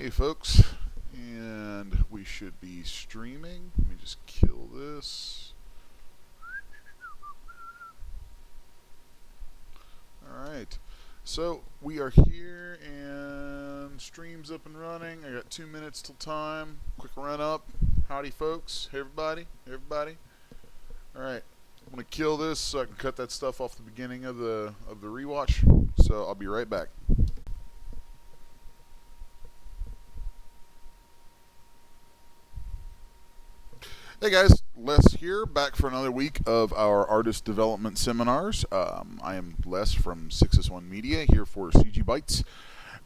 Hey folks, and we should be streaming. Let me just kill this. Alright, so we are here and stream's up and running. I got 2 minutes till time. Quick run up. Howdy folks. Hey everybody. Hey everybody. Alright, I'm going to kill this so I can cut that stuff off the beginning of the rewatch. So I'll be right back. Hey guys, Les here, back for another week of our artist development seminars. I am Les from 6S1 Media, here for CGBytes,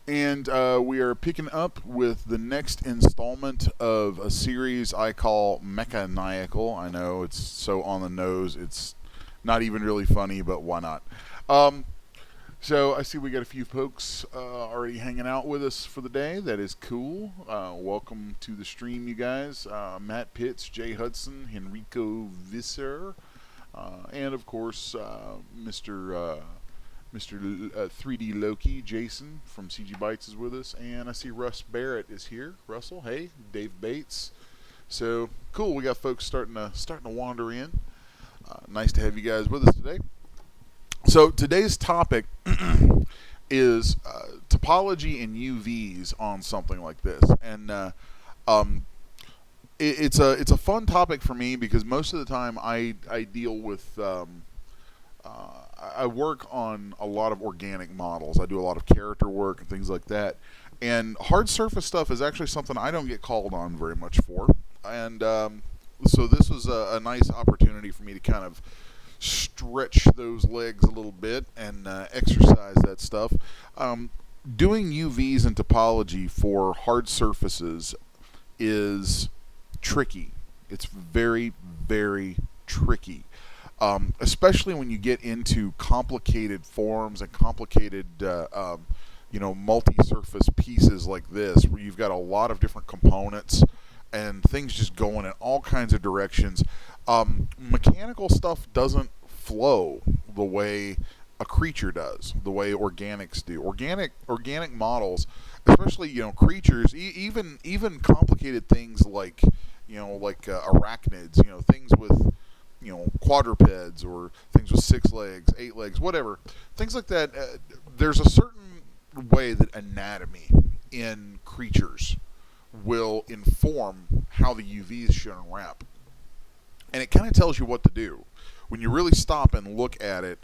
and we are picking up with the next installment of a series I call Mechaniacal. I know it's so on the nose, it's not even really funny, but why not? So I see we got a few folks already hanging out with us for the day. That is cool. Welcome to the stream, you guys. Matt Pitts, Jay Hudson, Henrico Visser, and of course Mr. 3D Loki, Jason from CGBytes is with us, and I see Russ Barrett is here. Russell, hey, Dave Bates. So cool. We got folks starting to wander in. Nice to have you guys with us today. So today's topic is topology and UVs on something like this, and it's a fun topic for me because most of the time I deal with I work on a lot of organic models. I do a lot of character work and things like that, and hard surface stuff is actually something I don't get called on very much for, and so this was a nice opportunity for me to kind of stretch those legs a little bit and exercise that stuff. Doing UVs and topology for hard surfaces is tricky. It's very, very tricky. Especially when you get into complicated forms and complicated multi-surface pieces like this, where you've got a lot of different components and things just going in all kinds of directions. Mechanical stuff doesn't flow the way a creature does, the way organics do. Organic models, especially creatures, even complicated things like arachnids, things with quadrupeds or things with 6 legs, 8 legs, whatever, things like that. There's a certain way that anatomy in creatures will inform how the UVs should unwrap. And it kind of tells you what to do. When you really stop and look at it,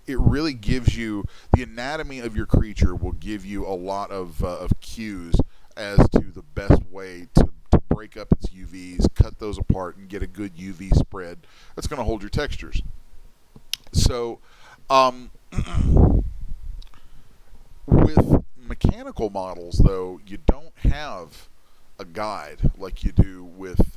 it really gives you, the anatomy of your creature will give you a lot of cues as to the best way to break up its UVs, cut those apart, and get a good UV spread that's going to hold your textures. So, with mechanical models, though, you don't have a guide like you do with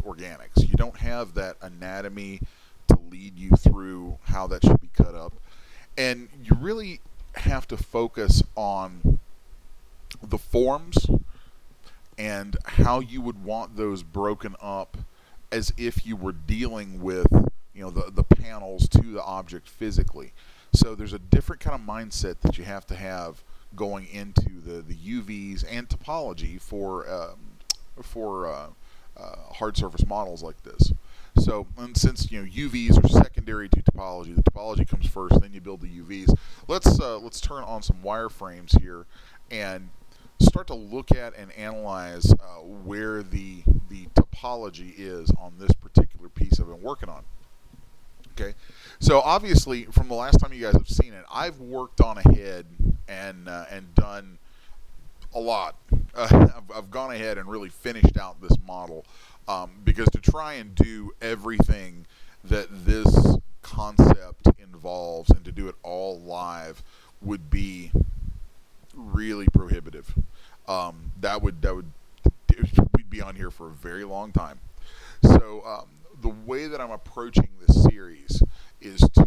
organics. You don't have that anatomy to lead you through how that should be cut up, and you really have to focus on the forms and how you would want those broken up as if you were dealing with the panels to the object physically. So there's a different kind of mindset that you have to have going into the UVs and topology for hard surface models like this. So, and since UVs are secondary to topology, the topology comes first, then you build the UVs. Let's turn on some wireframes here and start to look at and analyze where the topology is on this particular piece I've been working on. Okay, so obviously from the last time you guys have seen it, I've worked on ahead and done a lot. I've gone ahead and really finished out this model because to try and do everything that this concept involves and to do it all live would be really prohibitive. We'd be on here for a very long time. So the way that I'm approaching this series is to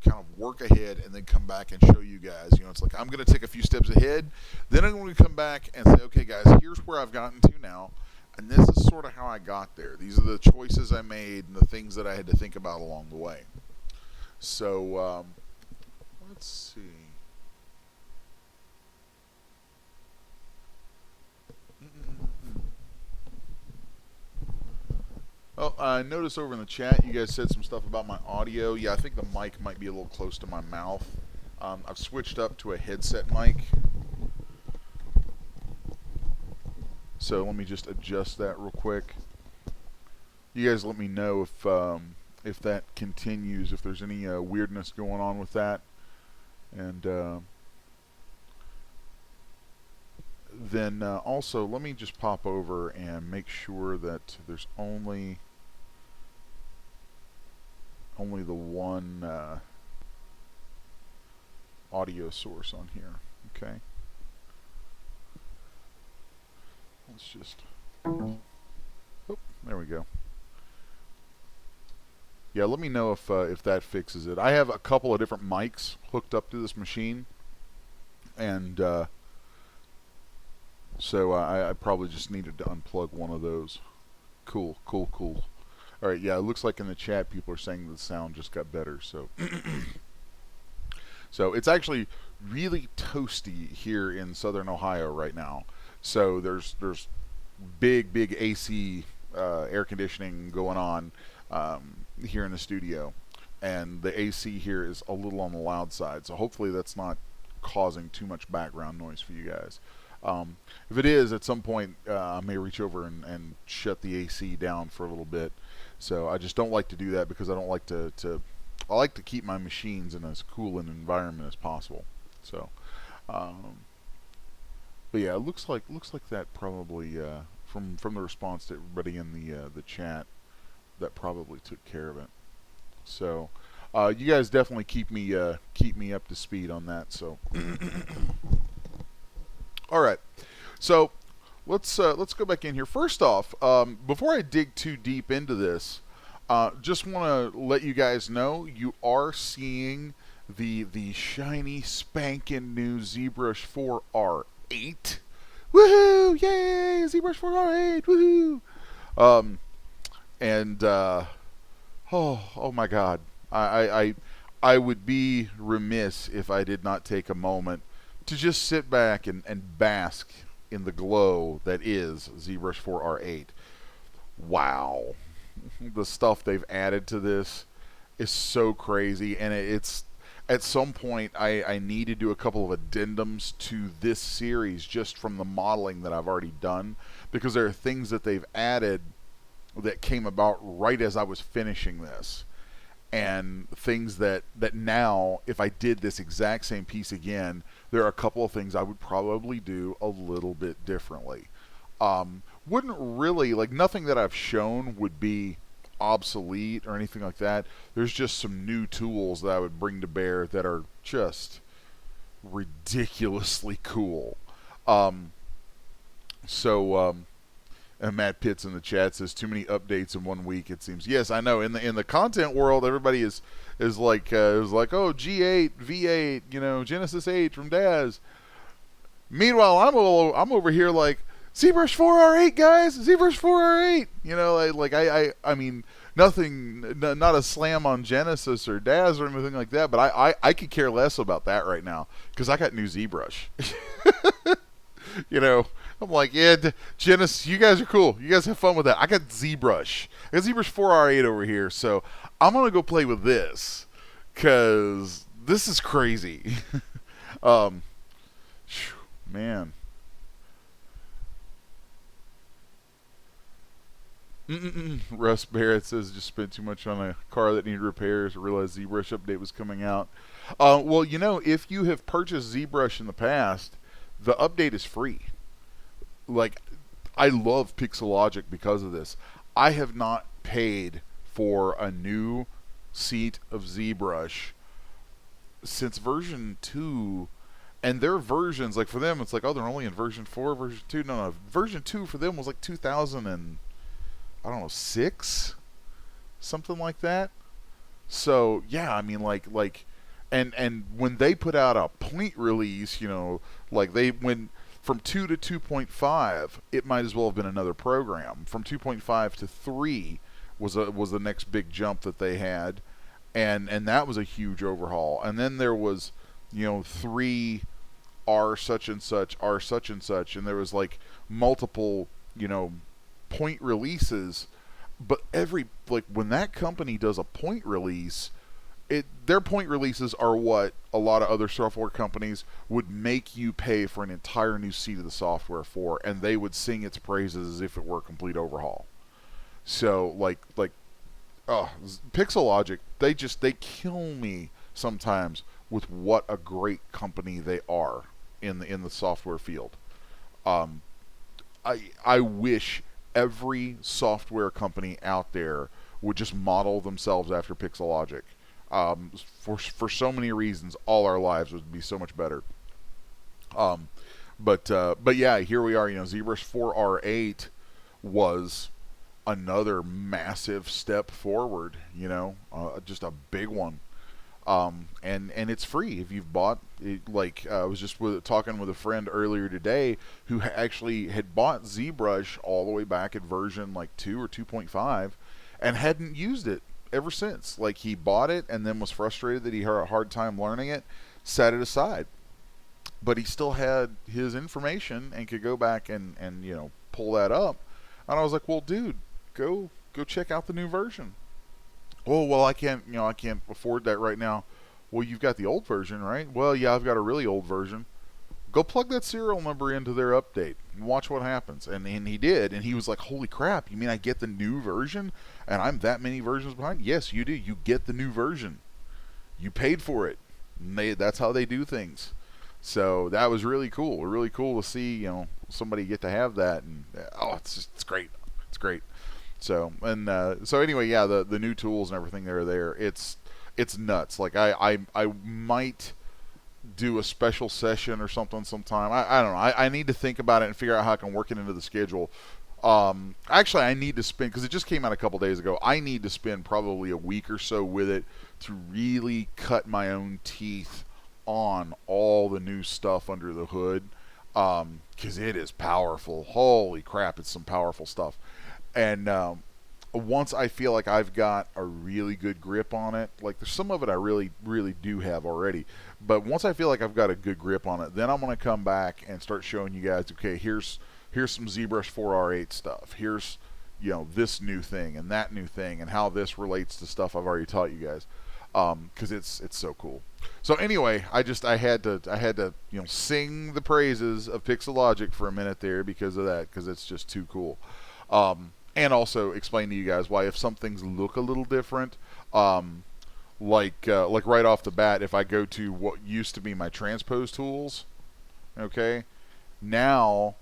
kind of work ahead and then come back and show you guys. It's like I'm going to take a few steps ahead, then I'm going to come back and say, okay, guys, here's where I've gotten to now, and this is sort of how I got there. These are the choices I made and the things that I had to think about along the way. So let's see. Well, I noticed over in the chat you guys said some stuff about my audio. Yeah, I think the mic might be a little close to my mouth. I've switched up to a headset mic. So let me just adjust that real quick. You guys let me know if that continues, if there's any weirdness going on with that. And then also let me just pop over and make sure that there's only the one audio source on here. Okay. Let's just, oh, there we go. Yeah, let me know if that fixes it. I have a couple of different mics hooked up to this machine, and so I probably just needed to unplug one of those. Cool. All right, yeah, it looks like in the chat people are saying the sound just got better. So, so it's actually really toasty here in Southern Ohio right now. So there's big AC air conditioning going on here in the studio, and the AC here is a little on the loud side. So hopefully that's not causing too much background noise for you guys. If it is, at some point I may reach over and shut the AC down for a little bit. So I just don't like to do that because I don't like to I like to keep my machines in as cool an environment as possible. So, but yeah, it looks like that probably from the response to everybody in the chat, that probably took care of it. So, you guys definitely keep me up to speed on that. So, all right. So let's go back in here. First off, before I dig too deep into this, just want to let you guys know you are seeing the shiny spanking new Zbrush 4R8. Woohoo! Yay! Zbrush 4R8! Woohoo! And oh my God, I would be remiss if I did not take a moment to just sit back and bask in the glow that is Zbrush 4R8. Wow, the stuff they've added to this is so crazy, and it's at some point I need to do a couple of addendums to this series just from the modeling that I've already done, because there are things that they've added that came about right as I was finishing this, and things that now, if I did this exact same piece again, there are a couple of things I would probably do a little bit differently. Wouldn't really, like, nothing that I've shown would be obsolete or anything like that. There's just some new tools that I would bring to bear that are just ridiculously cool. And Matt Pitts in the chat says too many updates in 1 week, it seems. Yes, I know. In the content world, everybody is like oh, G8, V8, Genesis 8 from Daz. Meanwhile, I'm over here like, ZBrush 4R8, guys, ZBrush 4R8. I mean, nothing, not a slam on Genesis or Daz or anything like that, but I could care less about that right now because I got new ZBrush. I'm like, yeah, Genesis, you guys are cool. You guys have fun with that. I got ZBrush. I got ZBrush 4R8 over here, so I'm going to go play with this because this is crazy. Man. Russ Barrett says just spent too much on a car that needed repairs. Realized ZBrush update was coming out. Well, if you have purchased ZBrush in the past, the update is free. Like, I love Pixelogic because of this. I have not paid for a new seat of ZBrush since version 2. And their versions, like for them, it's like, oh, they're only in version 4, version 2. No, version 2 for them was like 2006, something like that. So yeah, I mean, and when they put out a point release, like they went from 2 to 2.5, it might as well have been another program. From 2.5 to 3 was the next big jump that they had, and that was a huge overhaul. And then there was 3 R such and such, and there was like multiple point releases But like when that company does a point release, their point releases are what a lot of other software companies would make you pay for an entire new seat of the software for, and they would sing its praises as if it were a complete overhaul. So like oh, Pixelogic, they kill me sometimes with what a great company they are in the software field. Um, I wish every software company out there would just model themselves after Pixelogic. For so many reasons, all our lives would be so much better. Um, but yeah, here we are. ZBrush 4R8 was another massive step forward. Just a big one. And it's free if you've bought it. Like I was just talking with a friend earlier today who actually had bought ZBrush all the way back at version like 2 or 2.5 and hadn't used it ever since. Like he bought it and then was frustrated that he had a hard time learning it, set it aside. But he still had his information and could go back and pull that up. And I was like, well, dude, go check out the new version. Oh, well, I can't afford that right now. Well, you've got the old version, right? Well, yeah, I've got a really old version. Go plug that serial number into their update and watch what happens. And he did, and he was like, holy crap, you mean I get the new version and I'm that many versions behind? Yes, you do. You get the new version. You paid for it. And that's how they do things. So that was really cool. Really cool to see, somebody get to have that. And it's great. It's great. So anyway, yeah, the new tools and everything that are there, it's nuts. Like I might do a special session or something sometime. I don't know. I need to think about it and figure out how I can work it into the schedule. Actually, I need to spend, because it just came out a couple days ago, I need to spend probably a week or so with it to really cut my own teeth on all the new stuff under the hood, because it is powerful. Holy crap, it's some powerful stuff. And once I feel like I've got a really good grip on it, like there's some of it I really, really do have already, but once I feel like I've got a good grip on it, then I'm going to come back and start showing you guys, okay, here's some ZBrush 4R8 stuff. Here's, this new thing and that new thing and how this relates to stuff I've already taught you guys, because it's so cool. So anyway, I had to sing the praises of Pixelogic for a minute there because of that, because it's just too cool. And also explain to you guys why, if some things look a little different, like right off the bat, if I go to what used to be my transpose tools, okay, now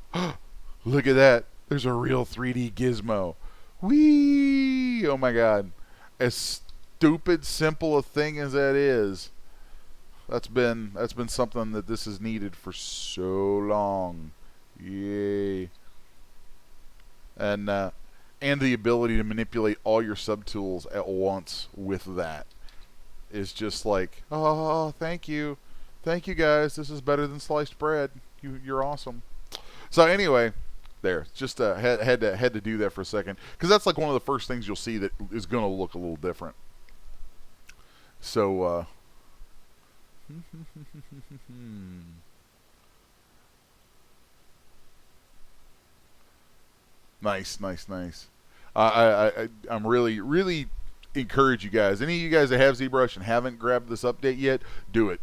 look at that, there's a real 3D gizmo. Whee! Oh my god, as stupid simple a thing as that is, that's been something that this has needed for so long. Yay! And the ability to manipulate all your subtools at once with that is just like, oh, thank you guys, this is better than sliced bread. You're awesome. So anyway, there, just had to do that for a second, because that's like one of the first things you'll see that is going to look a little different. So nice. I'm really encourage you guys. Any of you guys that have ZBrush and haven't grabbed this update yet, do it.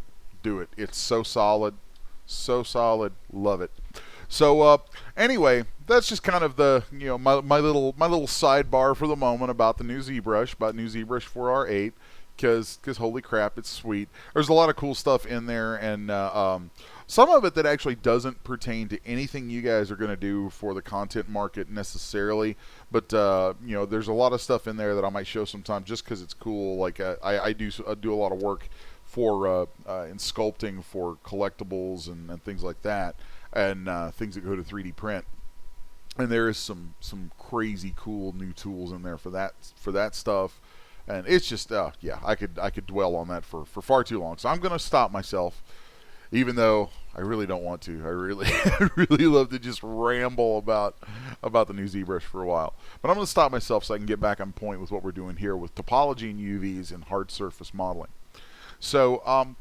It's so solid, Love it. So anyway, that's just kind of the my little sidebar for the moment about the new ZBrush, about new ZBrush 4R8. Because holy crap, it's sweet. There's a lot of cool stuff in there, and some of it that actually doesn't pertain to anything you guys are going to do for the content market necessarily. But there's a lot of stuff in there that I might show sometime just because it's cool. Like I do a lot of work for in sculpting for collectibles and things like that, and things that go to 3D print. And there is some crazy cool new tools in there for that stuff. And it's just, yeah, I could dwell on that for far too long. So I'm going to stop myself, even though I really don't want to. I really love to just ramble about the new ZBrush for a while. But I'm going to stop myself so I can get back on point with what we're doing here with topology and UVs and hard surface modeling. So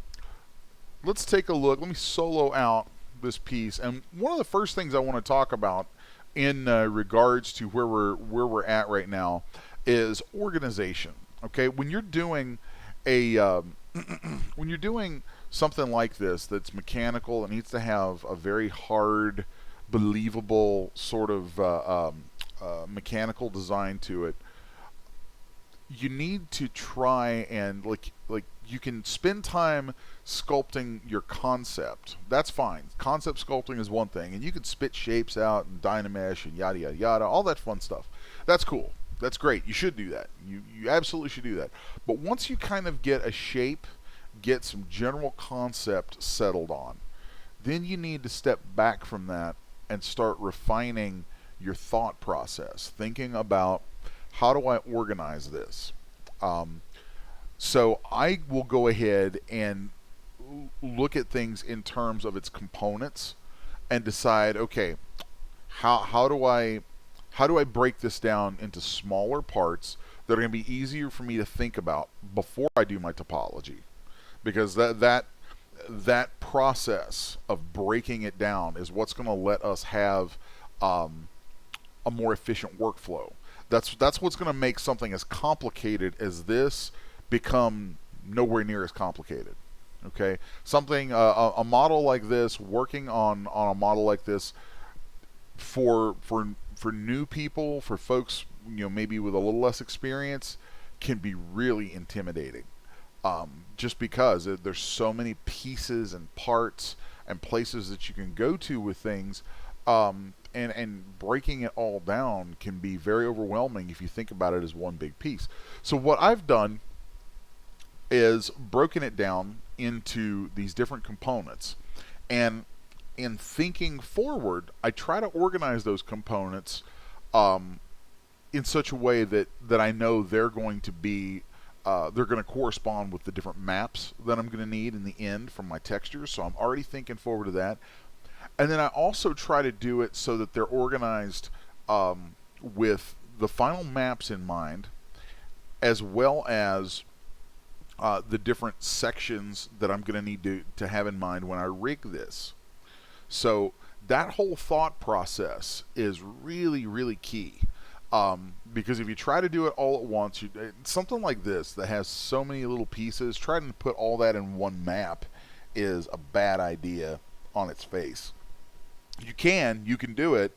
let's take a look. Let me solo out this piece. And one of the first things I want to talk about in regards to where we're at right now is organization. Okay, when you're doing a when you're doing something like this that's mechanical, it needs to have a very hard, believable sort of mechanical design to it. You need to try and like you can spend time sculpting your concept. That's fine. Concept sculpting is one thing, and you can spit shapes out and Dynamesh and yada yada yada, all that fun stuff. That's cool. That's great. You should do that. You absolutely should do that. But once you kind of get a shape, get some general concept settled on, then you need to step back from that and start refining your thought process, thinking about how do I organize this. Um, so I will go ahead and look at things in terms of its components and decide, okay, how do I break this down into smaller parts that are going to be easier for me to think about before I do my topology, because that process of breaking it down is what's going to let us have a more efficient workflow. That's what's going to make something as complicated as this become nowhere near as complicated. Okay, something a model like this, working on a model like this for new people, for folks maybe with a little less experience, can be really intimidating. Just because there's so many pieces and parts and places that you can go to with things, and breaking it all down can be very overwhelming if you think about it as one big piece. So what I've done is broken it down into these different components, and in thinking forward, I try to organize those components in such a way that I know they're going to be they're going to correspond with the different maps that I'm going to need in the end from my textures. So I'm already thinking forward to that. And then I also try to do it so that they're organized with the final maps in mind, as well as the different sections that I'm going to need to have in mind when I rig this. So that whole thought process is really, really key. Because if you try to do it all at once, something like this that has so many little pieces, trying to put all that in one map is a bad idea on its face. You can do it,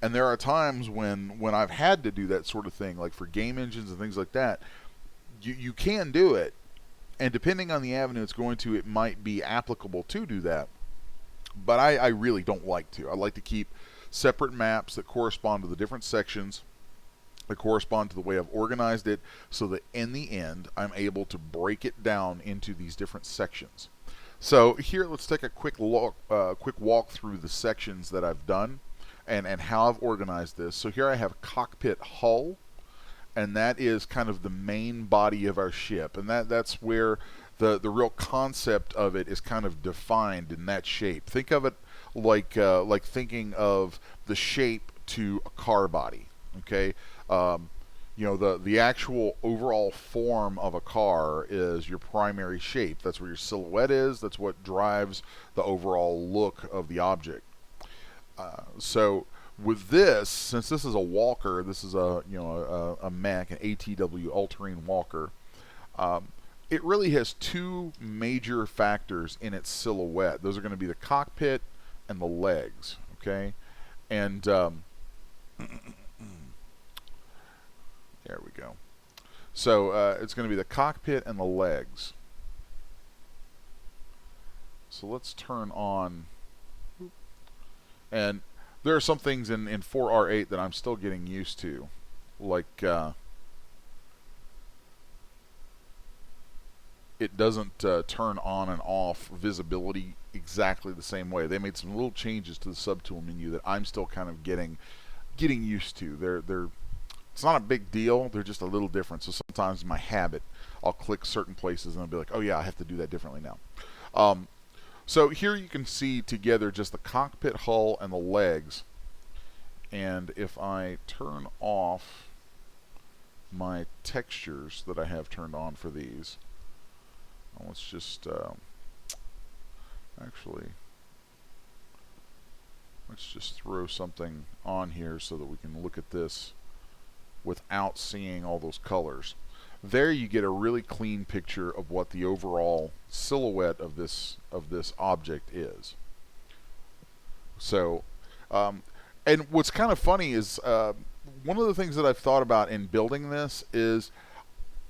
and there are times when I've had to do that sort of thing, like for game engines and things like that. You can do it, and depending on the avenue it's going to, it might be applicable to do that. But I really don't like to. I like to keep separate maps that correspond to the different sections, that correspond to the way I've organized it, so that in the end I'm able to break it down into these different sections. So here, let's take a quick walk through the sections that I've done and how I've organized this. So here I have cockpit hull, and that is kind of the main body of our ship, and that's where the real concept of it is kind of defined in that shape. Think of it like thinking of the shape to a car body. Okay, the actual overall form of a car is your primary shape. That's where your silhouette is. That's what drives the overall look of the object. So with this, since this is a walker, this is a mech, an ATW all-terrain walker. It really has two major factors in its silhouette. Those are going to be the cockpit and the legs. Okay, and there we go. So it's going to be the cockpit and the legs. So let's turn on, and there are some things in 4R8 that I'm still getting used to, like it doesn't turn on and off visibility exactly the same way. They made some little changes to the subtool menu that I'm still kind of getting used to. They're it's not a big deal. They're just a little different. So sometimes my habit, I'll click certain places and I'll be like, oh yeah, I have to do that differently now. So here you can see together just the cockpit hull and the legs. And if I turn off my textures that I have turned on for these, let's just actually, Let's just throw something on here so that we can look at this without seeing all those colors. There you get a really clean picture of what the overall silhouette of this object is. So, and what's kind of funny is one of the things that I've thought about in building this is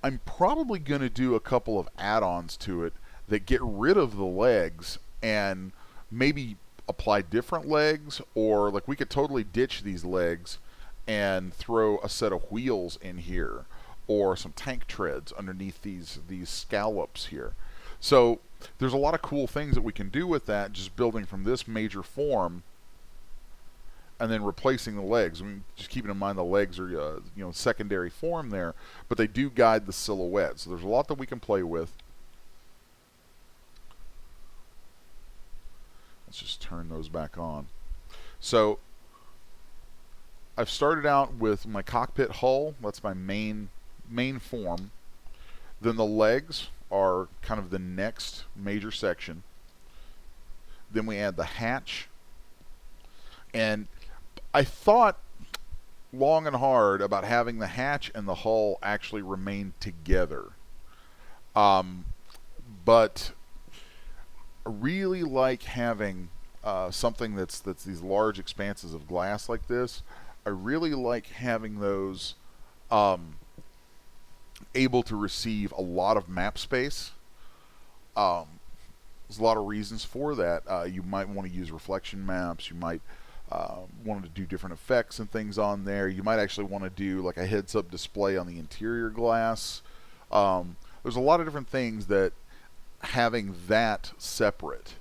I'm probably going to do a couple of add-ons to it that get rid of the legs and maybe apply different legs, or like we could totally ditch these legs and throw a set of wheels in here or some tank treads underneath these scallops here. So there's a lot of cool things that we can do with that, just building from this major form and then replacing the legs. I mean, just keeping in mind the legs are secondary form there, but they do guide the silhouette. So there's a lot that we can play with. Let's just turn those back on. So I've started out with my cockpit hull. That's my main form. Then the legs are kind of the next major section. Then we add the hatch. And I thought long and hard about having the hatch and the hull actually remain together. But I really like having something that's these large expanses of glass like this. I really like having those able to receive a lot of map space. There's a lot of reasons for that. You might want to use reflection maps. You might want to do different effects and things on there. You might actually want to do like a heads-up display on the interior glass. There's a lot of different things that having that separate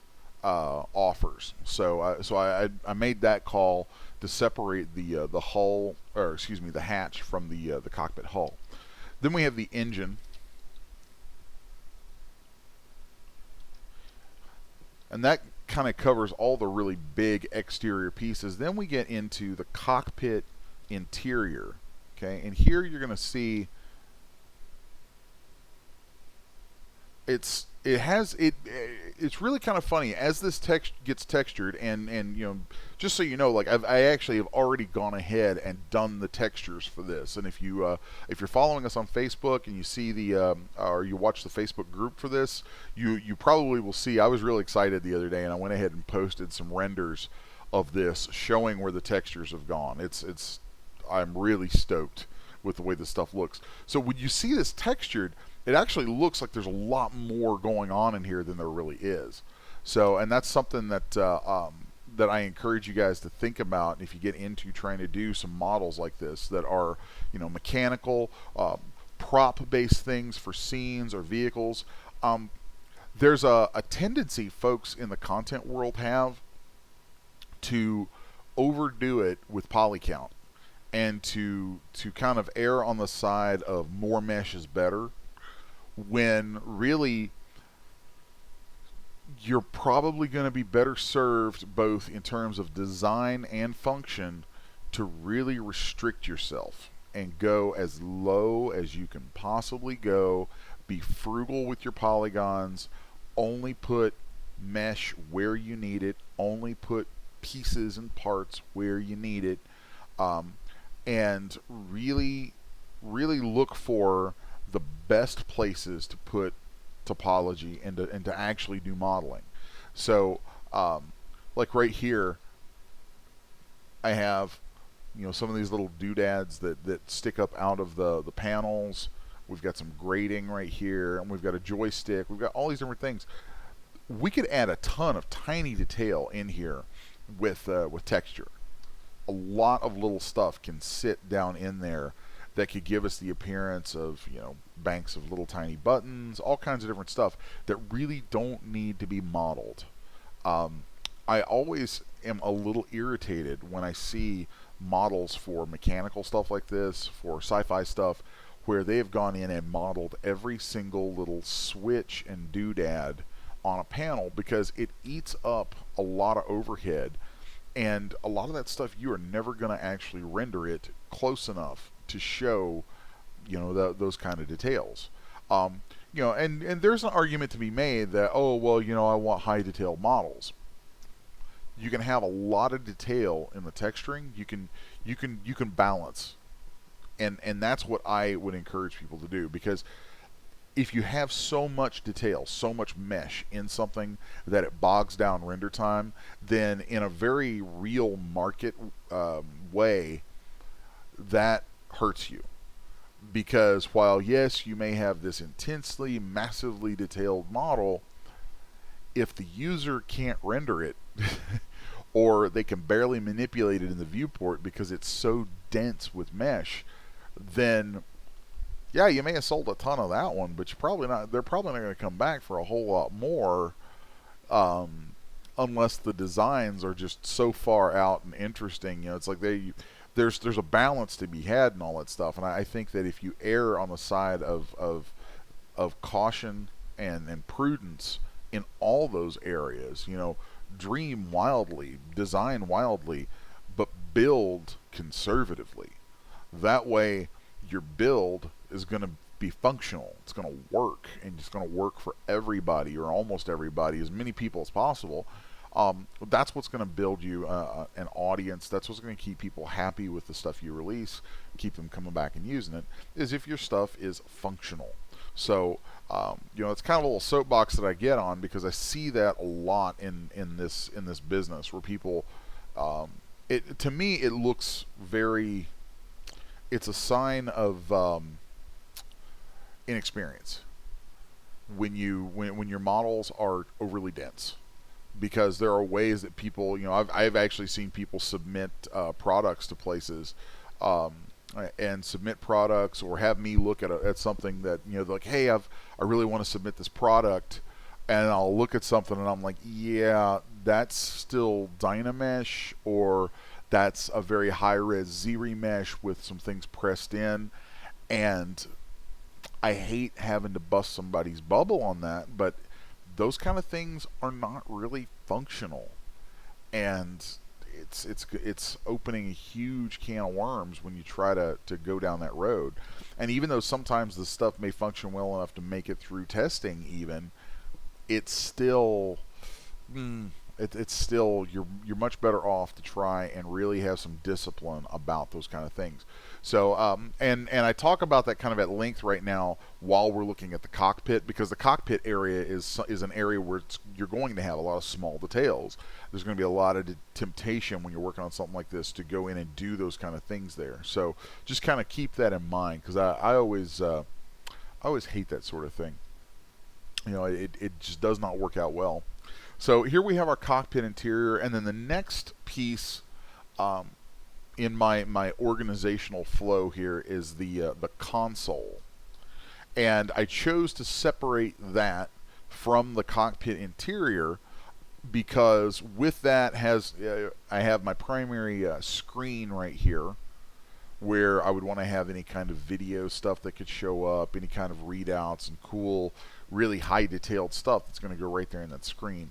offers. So I made that call to separate the hull, or excuse me, the hatch from the cockpit hull. Then we have the engine, and that kind of covers all the really big exterior pieces. Then we get into the cockpit interior. Okay, and here you're going to see it's really kind of funny as this text gets textured, and just so you know, like I actually have already gone ahead and done the textures for this. And if you're following us on Facebook and you see or you watch the Facebook group for this, you probably will see I was really excited the other day, and I went ahead and posted some renders of this showing where the textures have gone. I'm really stoked with the way this stuff looks. So when you see this textured, it actually looks like there's a lot more going on in here than there really is. So, and that's something that that I encourage you guys to think about if you get into trying to do some models like this that are, mechanical, prop-based things for scenes or vehicles. There's a tendency folks in the content world have to overdo it with poly count and to kind of err on the side of more mesh is better, when really you're probably going to be better served both in terms of design and function to really restrict yourself and go as low as you can possibly go. Be frugal with your polygons. Only put mesh where you need it. Only put pieces and parts where you need it. And really look for the best places to put topology and to actually do modeling. So like right here I have some of these little doodads that stick up out of the panels. We've got some grating right here, and we've got a joystick. We've got all these different things. We could add a ton of tiny detail in here with texture. A lot of little stuff can sit down in there that could give us the appearance of banks of little tiny buttons, all kinds of different stuff that really don't need to be modeled. I always am a little irritated when I see models for mechanical stuff like this, for sci-fi stuff, where they have gone in and modeled every single little switch and doodad on a panel, because it eats up a lot of overhead, and a lot of that stuff you are never going to actually render it close enough to show those kind of details. And there's an argument to be made that, oh well, I want high detail models. you can have a lot of detail in the texturing. You can balance, and that's what I would encourage people to do, because if you have so much detail, so much mesh in something that it bogs down render time, then in a very real market way, that hurts you. Because while, yes, you may have this intensely, massively detailed model, if the user can't render it, or they can barely manipulate it in the viewport because it's so dense with mesh, then yeah, you may have sold a ton of that one, but they're probably not going to come back for a whole lot more, unless the designs are just so far out and interesting. It's like there's a balance to be had and all that stuff. And I think that if you err on the side of caution and prudence in all those areas, dream wildly, design wildly, but build conservatively. That way, your build is going to be functional. It's going to work, and it's going to work for everybody, or almost everybody, as many people as possible. That's what's going to build you an audience. That's what's going to keep people happy with the stuff you release, keep them coming back and using it, is if your stuff is functional. So, it's kind of a little soapbox that I get on, because I see that a lot in this business, where people, to me, it looks very, it's a sign of inexperience when your models are overly dense, because there are ways that people, I've actually seen people submit products to places, and submit products, or have me look at something that, they're like, hey, I really want to submit this product, and I'll look at something and I'm like, yeah, that's still Dynamesh, or that's a very high-res Z-remesh with some things pressed in, and I hate having to bust somebody's bubble on that, but those kind of things are not really functional, and it's opening a huge can of worms when you try to go down that road. And even though sometimes the stuff may function well enough to make it through testing, even, it's still it's still, you're much better off to try and really have some discipline about those kind of things. So and I talk about that kind of at length right now while we're looking at the cockpit, because the cockpit area is an area where you're going to have a lot of small details. There's going to be a lot of temptation when you're working on something like this to go in and do those kind of things there. So just kind of keep that in mind, because I always hate that sort of thing. It just does not work out well. So here we have our cockpit interior, and then the next piece in my organizational flow here is the console. And I chose to separate that from the cockpit interior, because with that I have my primary screen right here, where I would want to have any kind of video stuff that could show up, any kind of readouts and cool, really high detailed stuff that's going to go right there in that screen.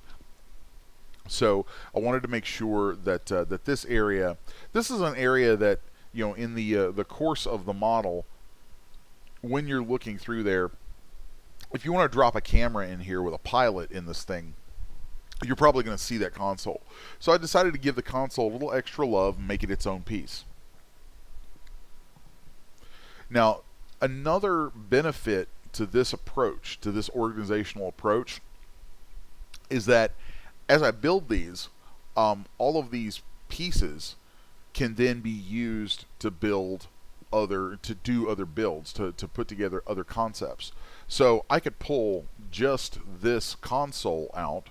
So I wanted to make sure that that this is an area that, in the course of the model, when you're looking through there, if you want to drop a camera in here with a pilot in this thing, you're probably going to see that console. So I decided to give the console a little extra love and make it its own piece. Now, another benefit to this approach, to this organizational approach, is that as I build these, all of these pieces can then be used to do other builds, to put together other concepts. So I could pull just this console out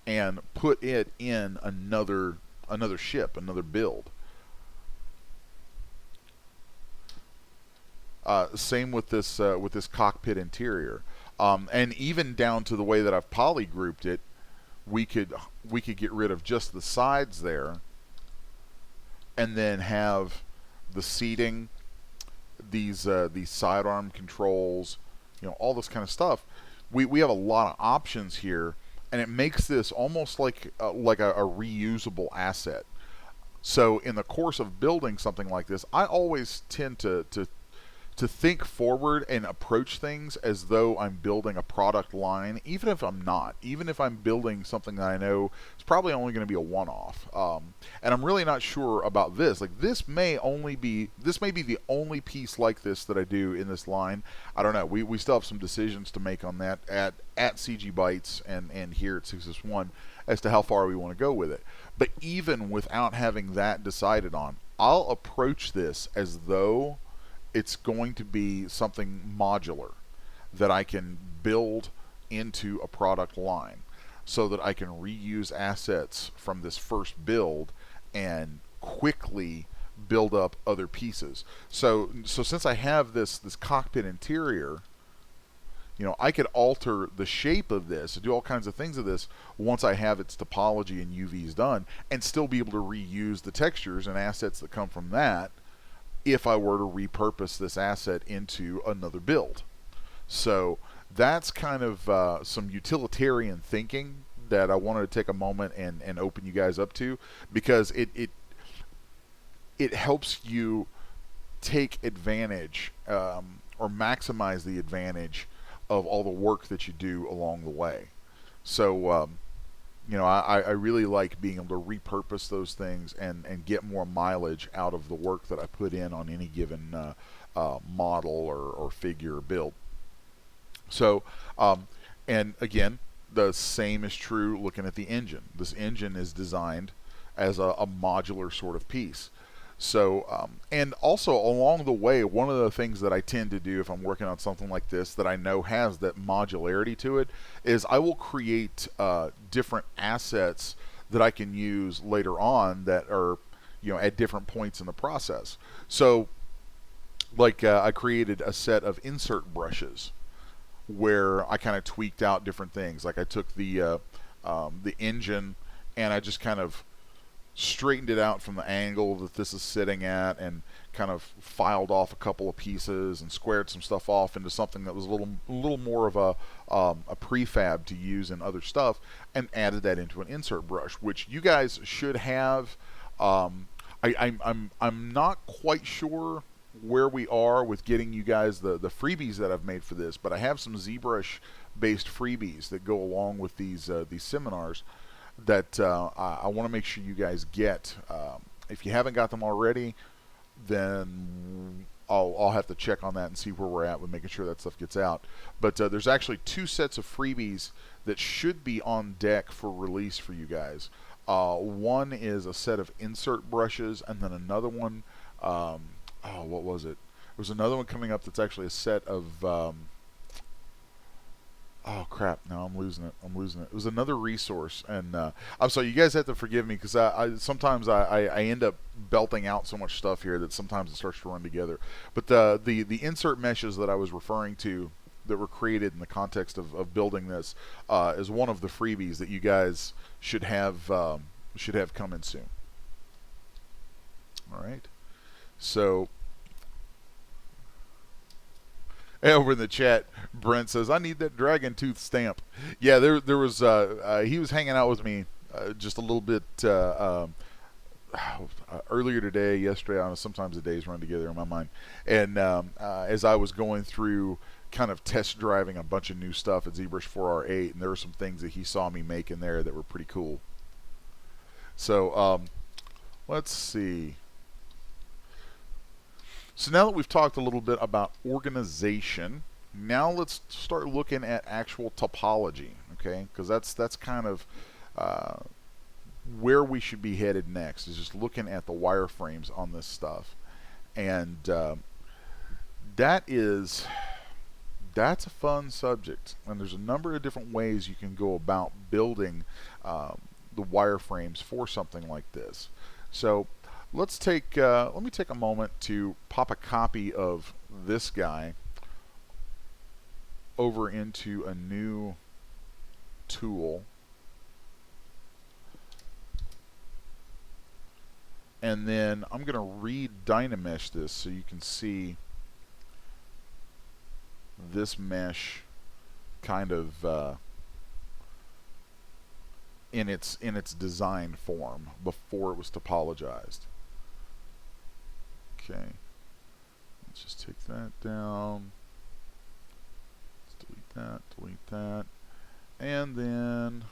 and put it in another ship, another build. Same with this cockpit interior, and even down to the way that I've polygrouped it. We could get rid of just the sides there, and then have the seating, these sidearm controls, all this kind of stuff. We have a lot of options here, and it makes this almost like a reusable asset. So in the course of building something like this, I always tend to to think forward and approach things as though I'm building a product line, even if I'm not, even if I'm building something that I know is probably only going to be a one-off. And I'm really not sure about this. Like this may be the only piece like this that I do in this line. I don't know. We still have some decisions to make on that at CGBytes and here at 661 as to how far we want to go with it. But even without having that decided on, I'll approach this as though it's going to be something modular that I can build into a product line so that I can reuse assets from this first build and quickly build up other pieces. So since I have this cockpit interior, I could alter the shape of this, do all kinds of things of this once I have its topology and UVs done, and still be able to reuse the textures and assets that come from that if I were to repurpose this asset into another build. So that's kind of some utilitarian thinking that I wanted to take a moment and open you guys up to, because it helps you take advantage or maximize the advantage of all the work that you do along the way. So I really like being able to repurpose those things and get more mileage out of the work that I put in on any given model or figure or build. So, and again, the same is true looking at the engine. This engine is designed as a modular sort of piece. So, and also along the way, one of the things that I tend to do if I'm working on something like this that I know has that modularity to it is I will create different assets that I can use later on that are, at different points in the process. So, like I created a set of insert brushes where I kind of tweaked out different things. Like I took the engine and I just kind of straightened it out from the angle that this is sitting at and kind of filed off a couple of pieces and squared some stuff off into something that was a little more of a prefab to use in other stuff, and added that into an insert brush, which you guys should have. I'm not quite sure where we are with getting you guys the freebies that I've made for this, but I have some Zbrush based freebies that go along with these seminars that I want to make sure you guys get. If you haven't got them already, then I'll have to check on that and see where we're at with making sure that stuff gets out. But there's actually 2 sets of freebies that should be on deck for release for you guys. One is a set of insert brushes, and then another one, what was it? There's another one coming up that's actually a set of oh crap! No, I'm losing it. It was another resource, and I'm sorry. You guys have to forgive me because sometimes I end up belting out so much stuff here that sometimes it starts to run together. But the insert meshes that I was referring to that were created in the context of building this is one of the freebies that you guys should have coming soon. All right. So. Over in the chat, Brent says, "I need that dragon tooth stamp." Yeah, there was he was hanging out with me just a little bit earlier today, yesterday. I don't know, sometimes the days run together in my mind. And as I was going through, kind of test driving a bunch of new stuff at Zbrush 4R8, and there were some things that he saw me make in there that were pretty cool. So let's see. So now that we've talked a little bit about organization, now let's start looking at actual topology, okay? Because that's kind of where we should be headed next, is just looking at the wireframes on this stuff. And that's a fun subject. And there's a number of different ways you can go about building the wireframes for something like this. So let me take a moment to pop a copy of this guy over into a new tool. And then I'm going to re-dynamesh this so you can see this mesh kind of in its design form before it was topologized. Okay, Let's just take that down. Let's delete that, and then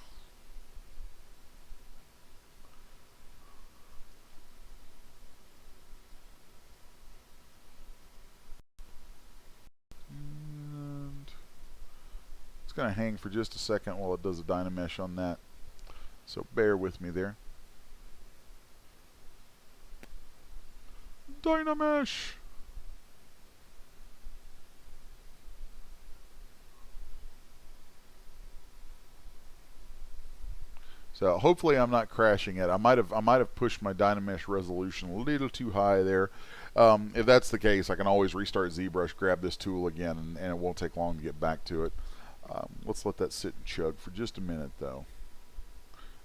it's going to hang for just a second while it does a Dynamesh on that. So bear with me there. Dynamesh! So hopefully I'm not crashing it. I might have pushed my Dynamesh resolution a little too high there. If that's the case, I can always restart Zbrush, grab this tool again, and it won't take long to get back to it. Let's let that sit and chug for just a minute, though.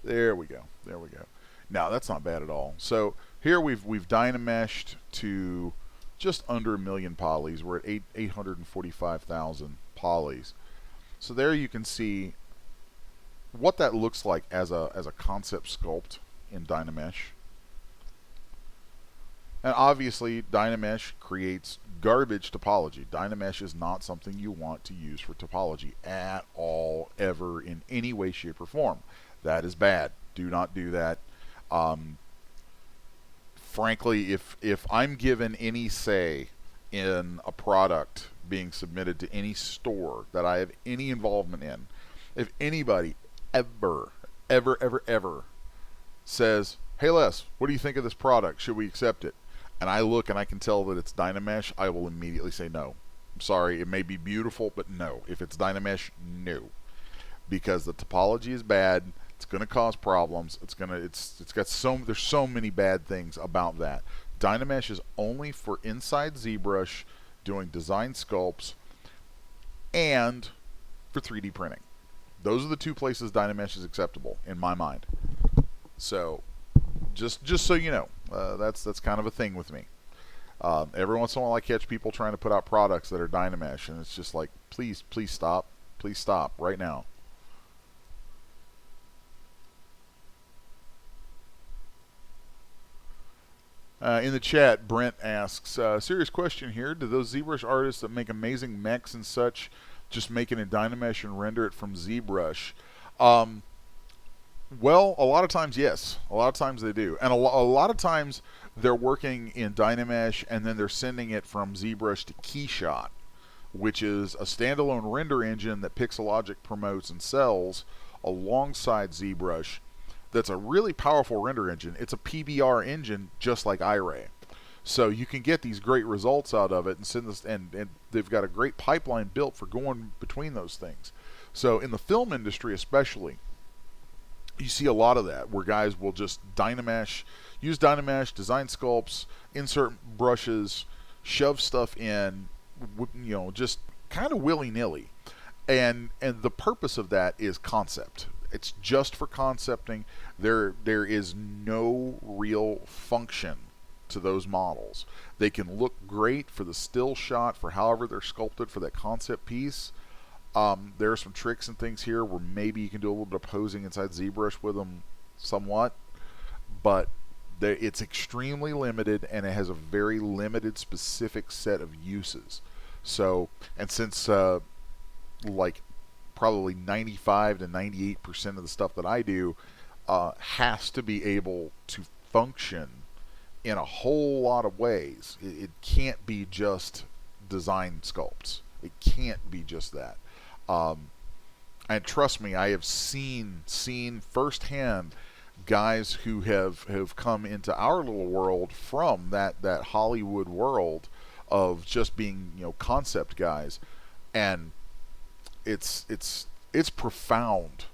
There we go. There we go. Now that's not bad at all. So here we've Dynameshed to just under 1 million polys. We're at 845,000 polys. So there you can see what that looks like as a concept sculpt in Dynamesh. And obviously Dynamesh creates garbage topology. Dynamesh is not something you want to use for topology at all, ever, in any way, shape, or form. That is bad. Do not do that. Frankly, if I'm given any say in a product being submitted to any store that I have any involvement in, if anybody ever says, hey Les, what do you think of this product? Should we accept it? And I look and I can tell that it's Dynamesh, I will immediately say no. I'm sorry, it may be beautiful, but no. If it's Dynamesh, no. Because the topology is bad, it's going to cause problems. There's so many bad things about that. Dynamesh is only for inside ZBrush doing design sculpts and for 3D printing. Those are the two places Dynamesh is acceptable in my mind. So just so you know, that's kind of a thing with me. Every once in a while I catch people trying to put out products that are Dynamesh, and it's just like, please stop right now. In the chat, Brent asks, serious question here, do those ZBrush artists that make amazing mechs and such just make it in Dynamesh and render it from ZBrush? Well, a lot of times, yes. A lot of times they do. And a lot of times they're working in Dynamesh and then they're sending it from ZBrush to Keyshot, which is a standalone render engine that Pixelogic promotes and sells alongside ZBrush. That's a really powerful render engine. It's a PBR engine just like iRay. So you can get these great results out of it and send this, and they've got a great pipeline built for going between those things. So in the film industry especially, you see a lot of that where guys will just use Dynamesh, design sculpts, insert brushes, shove stuff in, just kind of willy-nilly. And the purpose of that is concept. It's just for concepting. There is no real function to those models. They can look great for the still shot, for however they're sculpted for that concept piece. There are some tricks and things here where maybe you can do a little bit of posing inside ZBrush with them somewhat, but it's extremely limited and it has a very limited specific set of uses. So, and since like probably 95 to 98% of the stuff that I do has to be able to function in a whole lot of ways. It can't be just design sculpts. It can't be just that. And trust me, I have seen firsthand guys who have come into our little world from that Hollywood world of just being concept guys, and it's profound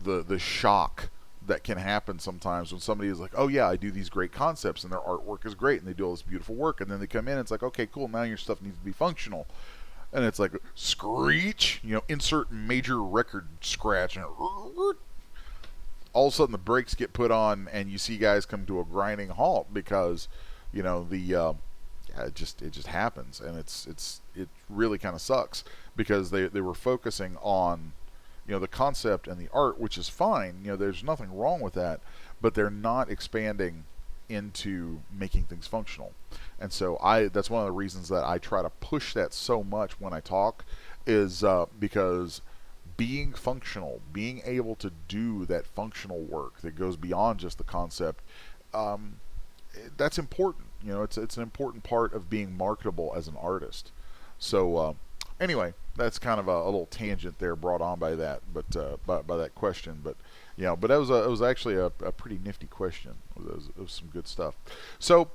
the shock that can happen sometimes when somebody is like, oh yeah, I do these great concepts and their artwork is great and they do all this beautiful work, and then they come in and it's like, okay, cool, now your stuff needs to be functional. And it's like, screech, insert major record scratch, and all of a sudden the brakes get put on and you see guys come to a grinding halt because, it just happens, and it really kind of sucks because they were focusing on, the concept and the art, which is fine. There's nothing wrong with that, but they're not expanding into making things functional. And so that's one of the reasons that I try to push that so much when I talk, is because being functional, being able to do that functional work that goes beyond just the concept, um, that's important. It's an important part of being marketable as an artist. So anyway, that's kind of a little tangent there brought on by that, but by that question. But but it was actually a pretty nifty question. It was some good stuff. So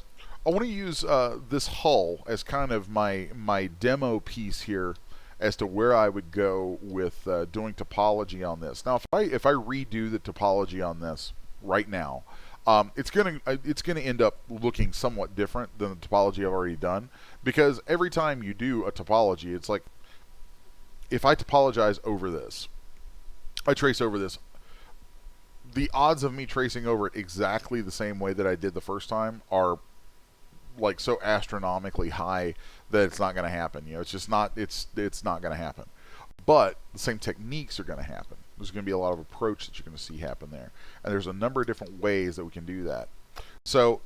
I want to use this hull as kind of my demo piece here as to where I would go with doing topology on this. Now, if I redo the topology on this right now, it's gonna end up looking somewhat different than the topology I've already done, because every time you do a topology, it's like if I topologize over this, I trace over this, the odds of me tracing over it exactly the same way that I did the first time are like so astronomically high that it's not going to happen. It's just not. It's not going to happen. But the same techniques are going to happen. There's going to be a lot of approach that you're going to see happen there, and there's a number of different ways that we can do that. So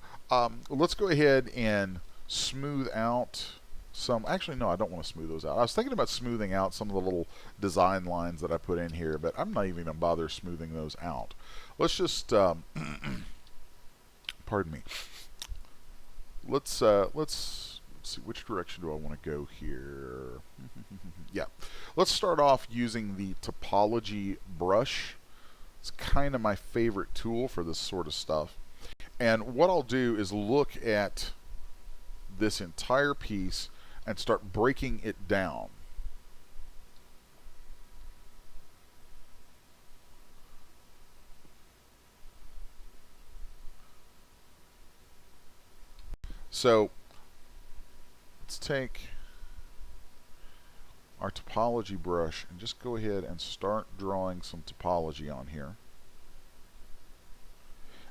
let's go ahead and smooth out some. Actually, no, I don't want to smooth those out. I was thinking about smoothing out some of the little design lines that I put in here, but I'm not even going to bother smoothing those out. Let's just pardon me. Let's see, which direction do I want to go here. Yeah, let's start off using the topology brush. It's kind of my favorite tool for this sort of stuff. And what I'll do is look at this entire piece and start breaking it down. So let's take our topology brush and just go ahead and start drawing some topology on here.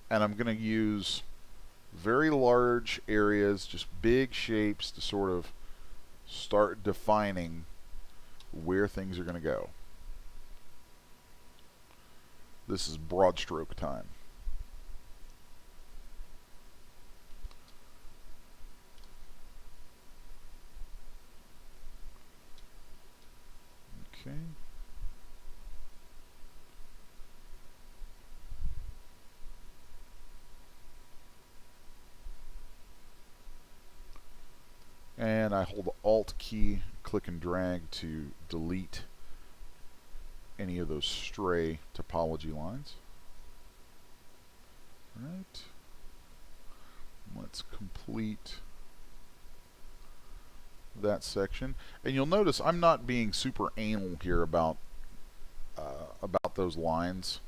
And I'm going to use very large areas, just big shapes, to sort of start defining where things are going to go. This is broad stroke time. Okay. And I hold the Alt key, click and drag to delete any of those stray topology lines. All right. Let's complete that section, and you'll notice I'm not being super anal here about those lines.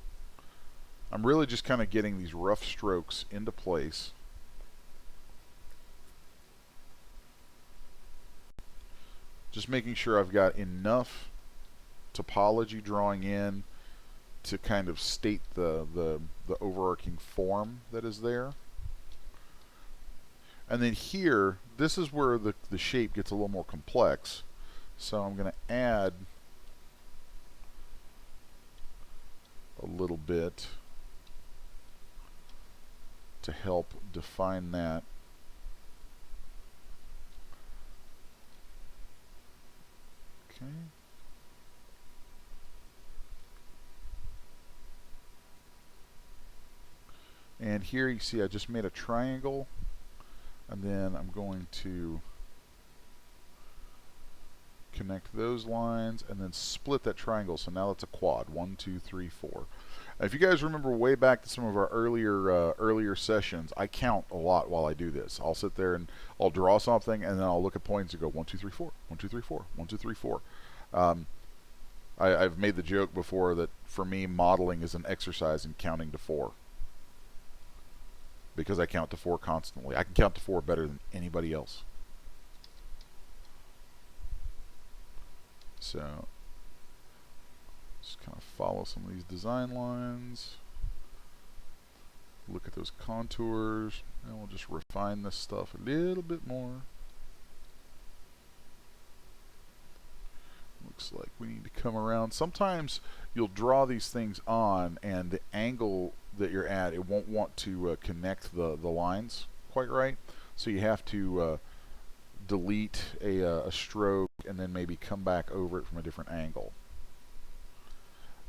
I'm really just kind of getting these rough strokes into place. Just making sure I've got enough topology drawing in to kind of state the overarching form that is there. And then here, this is where the shape gets a little more complex. So I'm going to add a little bit to help define that. Okay. And here you see I just made a triangle, and then I'm going to connect those lines and then split that triangle. So now that's a quad. 1, 2, 3, 4. Now, if you guys remember way back to some of our earlier sessions, I count a lot while I do this. I'll sit there and I'll draw something, and then I'll look at points and go 1, 2, 3, 4, 1, 2, 3, 4, 1, 2, 3, 4. I've made the joke before that for me, modeling is an exercise in counting to 4. Because I count to 4 constantly. I can count to 4 better than anybody else. So just kind of follow some of these design lines. Look at those contours, and we'll just refine this stuff a little bit more. looks like we need to come around. Sometimes you'll draw these things on, and the angle that you're at, it won't want to connect the lines quite right. So you have to delete a stroke and then maybe come back over it from a different angle.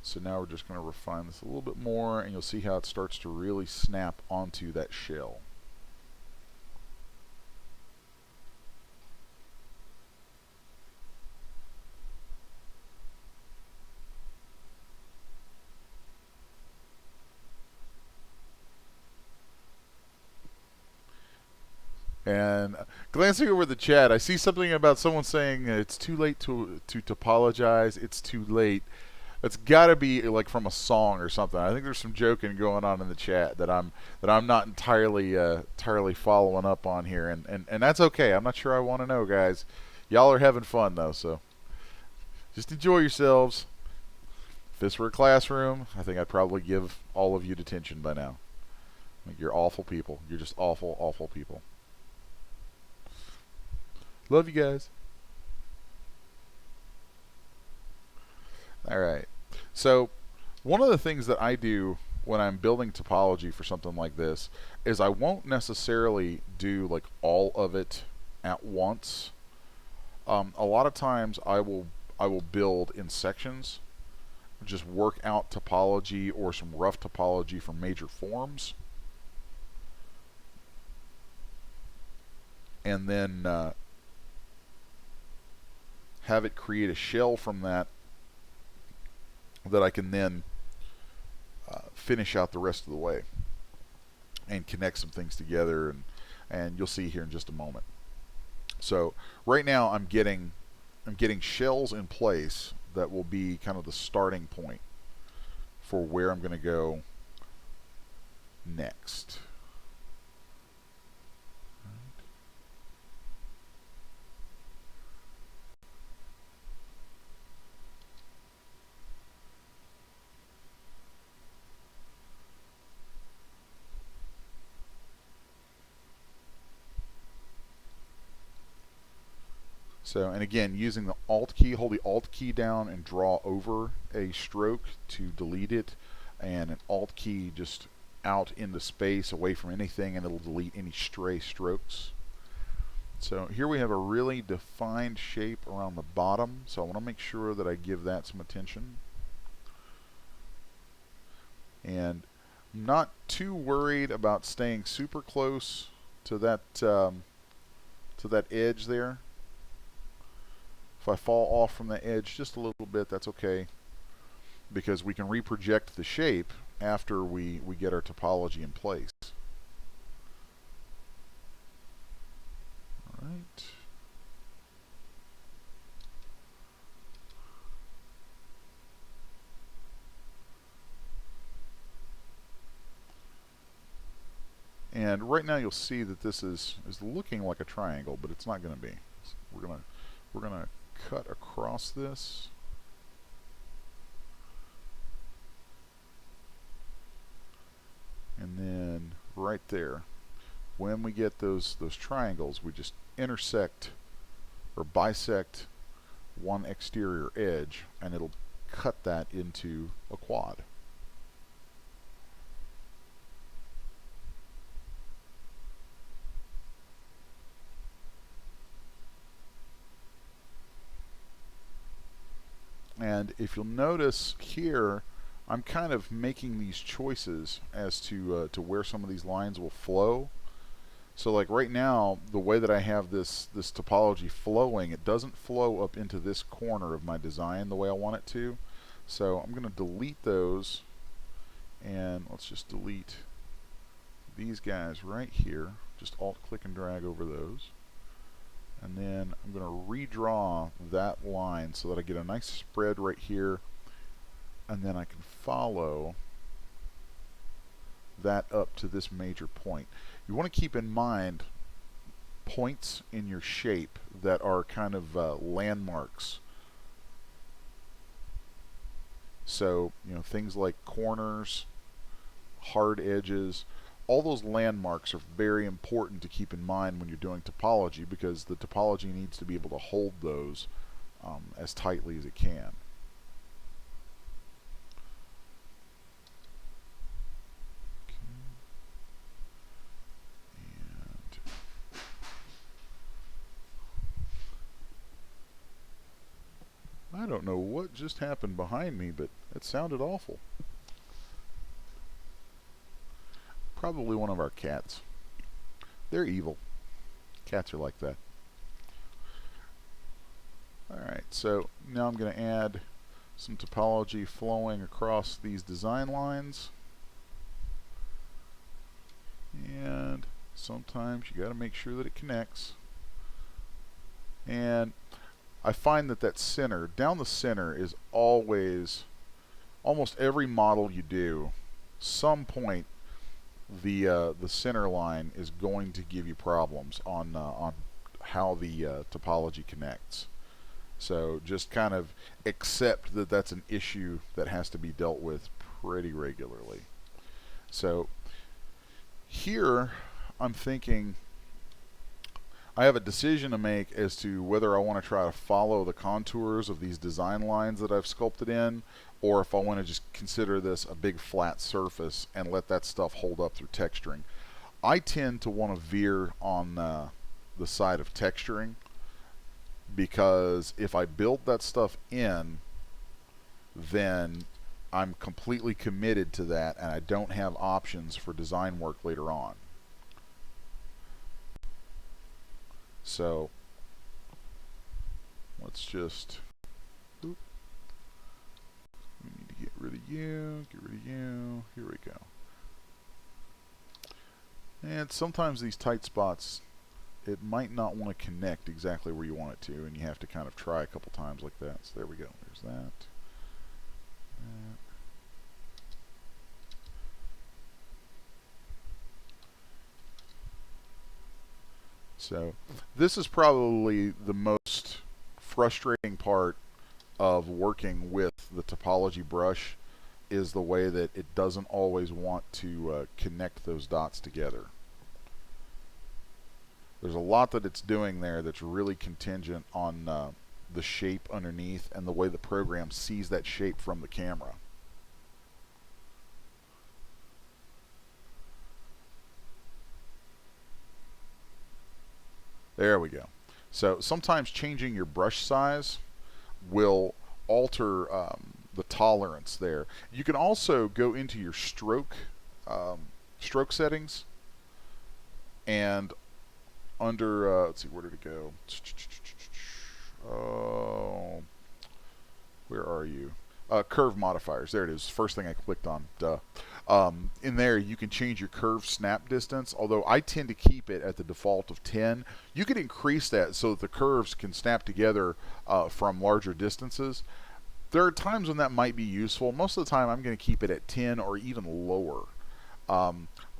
So now we're just going to refine this a little bit more, and you'll see how it starts to really snap onto that shell. And glancing over the chat, I see something about someone saying it's too late to topologize. It's too late. It's got to be like from a song or something. I think there's some joking going on in the chat that I'm not entirely following up on here, and that's okay. I'm not sure I want to know, guys. Y'all are having fun though, so just enjoy yourselves. If this were a classroom, I think I'd probably give all of you detention by now. Like, you're awful people. You're just awful, awful people. Love you guys. All right. So one of the things that I do when I'm building topology for something like this is I won't necessarily do like all of it at once. A lot of times I will build in sections, just work out topology or some rough topology for major forms, and then have it create a shell from that I can then finish out the rest of the way and connect some things together, and you'll see here in just a moment. So right now I'm getting shells in place that will be kind of the starting point for where I'm going to go next. So, and again, using the Alt key, hold the Alt key down and draw over a stroke to delete it, and an Alt key just out into space away from anything, and it'll delete any stray strokes. So here we have a really defined shape around the bottom, so I want to make sure that I give that some attention. And I'm not too worried about staying super close to that edge there. If I fall off from the edge just a little bit, that's okay, because we can reproject the shape after we get our topology in place. All right. And right now you'll see that this is looking like a triangle, but it's not going to be. We're gonna cut across this. And then right there, when we get those triangles, we just intersect or bisect one exterior edge, and it'll cut that into a quad. And if you'll notice here, I'm kind of making these choices as to where some of these lines will flow. So like right now, the way that I have this topology flowing, it doesn't flow up into this corner of my design the way I want it to. So I'm going to delete those, and let's just delete these guys right here. Just Alt click and drag over those. And then I'm going to redraw that line so that I get a nice spread right here, and then I can follow that up to this major point. You want to keep in mind points in your shape that are kind of landmarks. So, you know, things like corners, hard edges, all those landmarks are very important to keep in mind when you're doing topology, because the topology needs to be able to hold those as tightly as it can. I don't know what just happened behind me, but it sounded awful. Probably one of our cats. They're evil. Cats are like that. Alright, so now I'm going to add some topology flowing across these design lines. And sometimes you got to make sure that it connects. And I find that center, down the center, is always, almost every model you do, some point the center line is going to give you problems on how the topology connects. So just kind of accept that that's an issue that has to be dealt with pretty regularly. So here I'm thinking I have a decision to make as to whether I want to try to follow the contours of these design lines that I've sculpted in, or if I want to just consider this a big flat surface and let that stuff hold up through texturing. I tend to want to veer on the side of texturing, because if I build that stuff in, then I'm completely committed to that and I don't have options for design work later on. So let's just, we need to get rid of you, here we go. And sometimes these tight spots, it might not want to connect exactly where you want it to, and you have to kind of try a couple times like that. So there we go, there's that. So this is probably the most frustrating part of working with the topology brush, is the way that it doesn't always want to connect those dots together. There's a lot that it's doing there that's really contingent on the shape underneath and the way the program sees that shape from the camera. There we go. So sometimes changing your brush size will alter the tolerance there. You can also go into your stroke settings, and under let's see, where did it go? Oh, where are you? Curve modifiers. There it is. First thing I clicked on. Duh. In there, you can change your curve snap distance, although I tend to keep it at the default of 10. You can increase that so that the curves can snap together from larger distances. There are times when that might be useful. Most of the time, I'm going to keep it at 10 or even lower.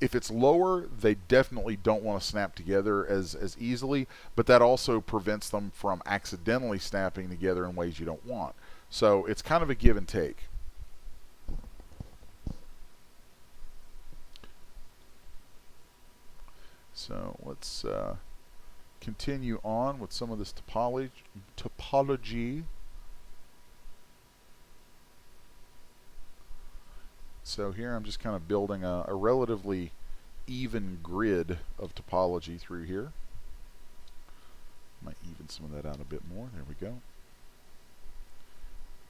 If it's lower, they definitely don't want to snap together as easily, but that also prevents them from accidentally snapping together in ways you don't want. So it's kind of a give and take. So let's continue on with some of this topology. So here I'm just kind of building a relatively even grid of topology through here. Might even some of that out a bit more. There we go.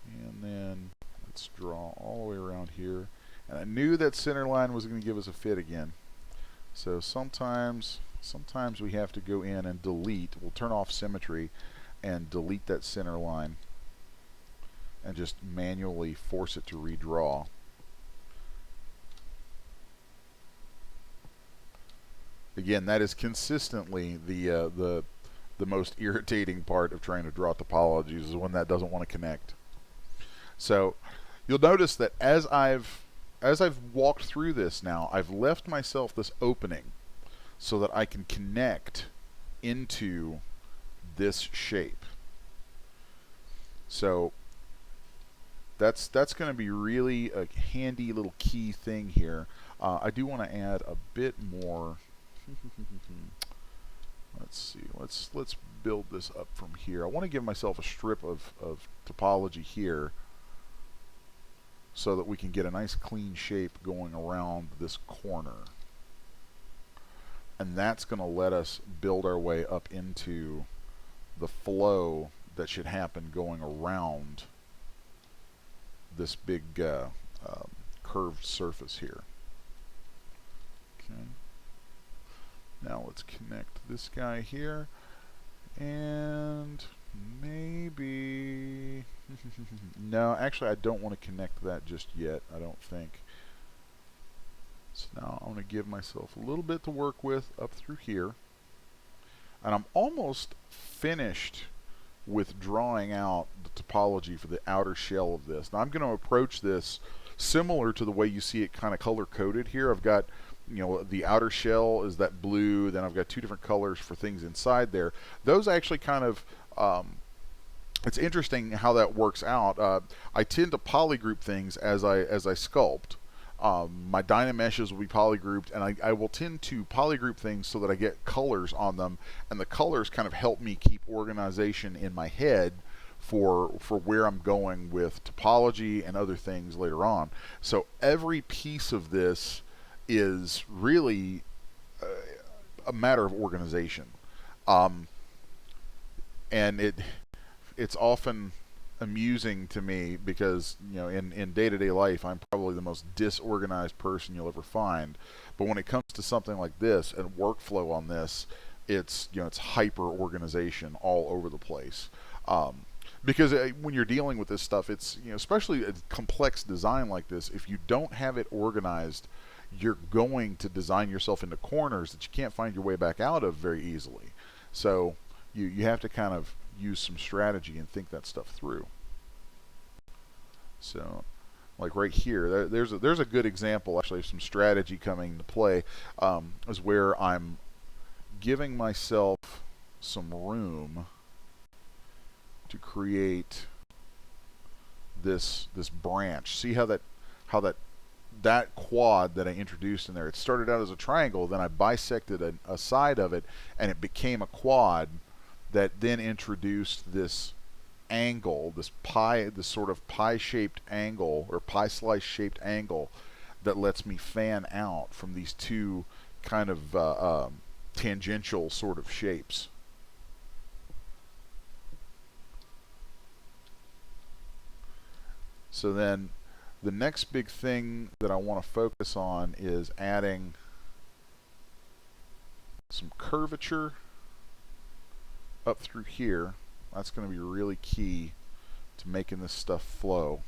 And then let's draw all the way around here. And I knew that center line was going to give us a fit again. So sometimes we have to go in and delete. We'll turn off symmetry and delete that center line and just manually force it to redraw. Again, that is consistently the most irritating part of trying to draw topologies, is when that doesn't want to connect. So you'll notice that as I've walked through this now, I've left myself this opening so that I can connect into this shape. So that's going to be really a handy little key thing here. I do want to add a bit more let's see, let's build this up from here. I want to give myself a strip of topology here so that we can get a nice clean shape going around this corner. And that's going to let us build our way up into the flow that should happen going around this big curved surface here. Okay. Now let's connect this guy here, and maybe no, actually I don't want to connect that just yet, I don't think. So now I'm going to give myself a little bit to work with up through here, and I'm almost finished with drawing out the topology for the outer shell of this. Now I'm going to approach this similar to the way you see it kind of color coded here. I've got, you know, the outer shell is that blue, then I've got two different colors for things inside there. Those actually kind of it's interesting how that works out. I tend to polygroup things as I sculpt. My Dynameshes will be polygrouped, and I will tend to polygroup things so that I get colors on them, and the colors kind of help me keep organization in my head for where I'm going with topology and other things later on. So every piece of this is really a matter of organization, and it's often amusing to me because, you know, in day-to-day life I'm probably the most disorganized person you'll ever find, but when it comes to something like this and workflow on this, it's, you know, it's hyper organization all over the place, because when you're dealing with this stuff, it's, you know, especially a complex design like this, if you don't have it organized, you're going to design yourself into corners that you can't find your way back out of very easily. So you have to kind of use some strategy and think that stuff through. So like right here, there's a good example actually of some strategy coming into play, is where I'm giving myself some room to create this branch. See how that quad that I introduced in there, it started out as a triangle, then I bisected a side of it and it became a quad that then introduced this angle, this sort of pie-shaped angle, or pie slice-shaped angle, that lets me fan out from these two kind of tangential sort of shapes. So then the next big thing that I want to focus on is adding some curvature up through here. That's going to be really key to making this stuff flow.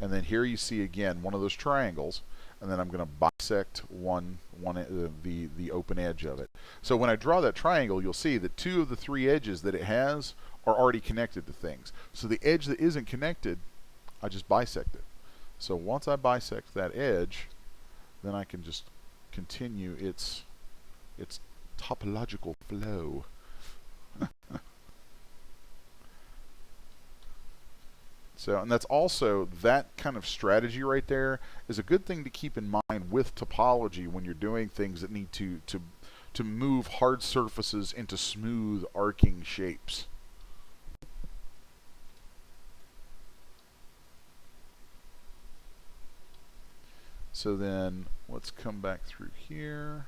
And then here you see again one of those triangles, and then I'm going to bisect the open edge of it. So when I draw that triangle, you'll see that two of the three edges that it has are already connected to things. So the edge that isn't connected, I just bisect it. So once I bisect that edge, then I can just continue its topological flow. So, and that's also, that kind of strategy right there is a good thing to keep in mind with topology when you're doing things that need to move hard surfaces into smooth arcing shapes. So then let's come back through here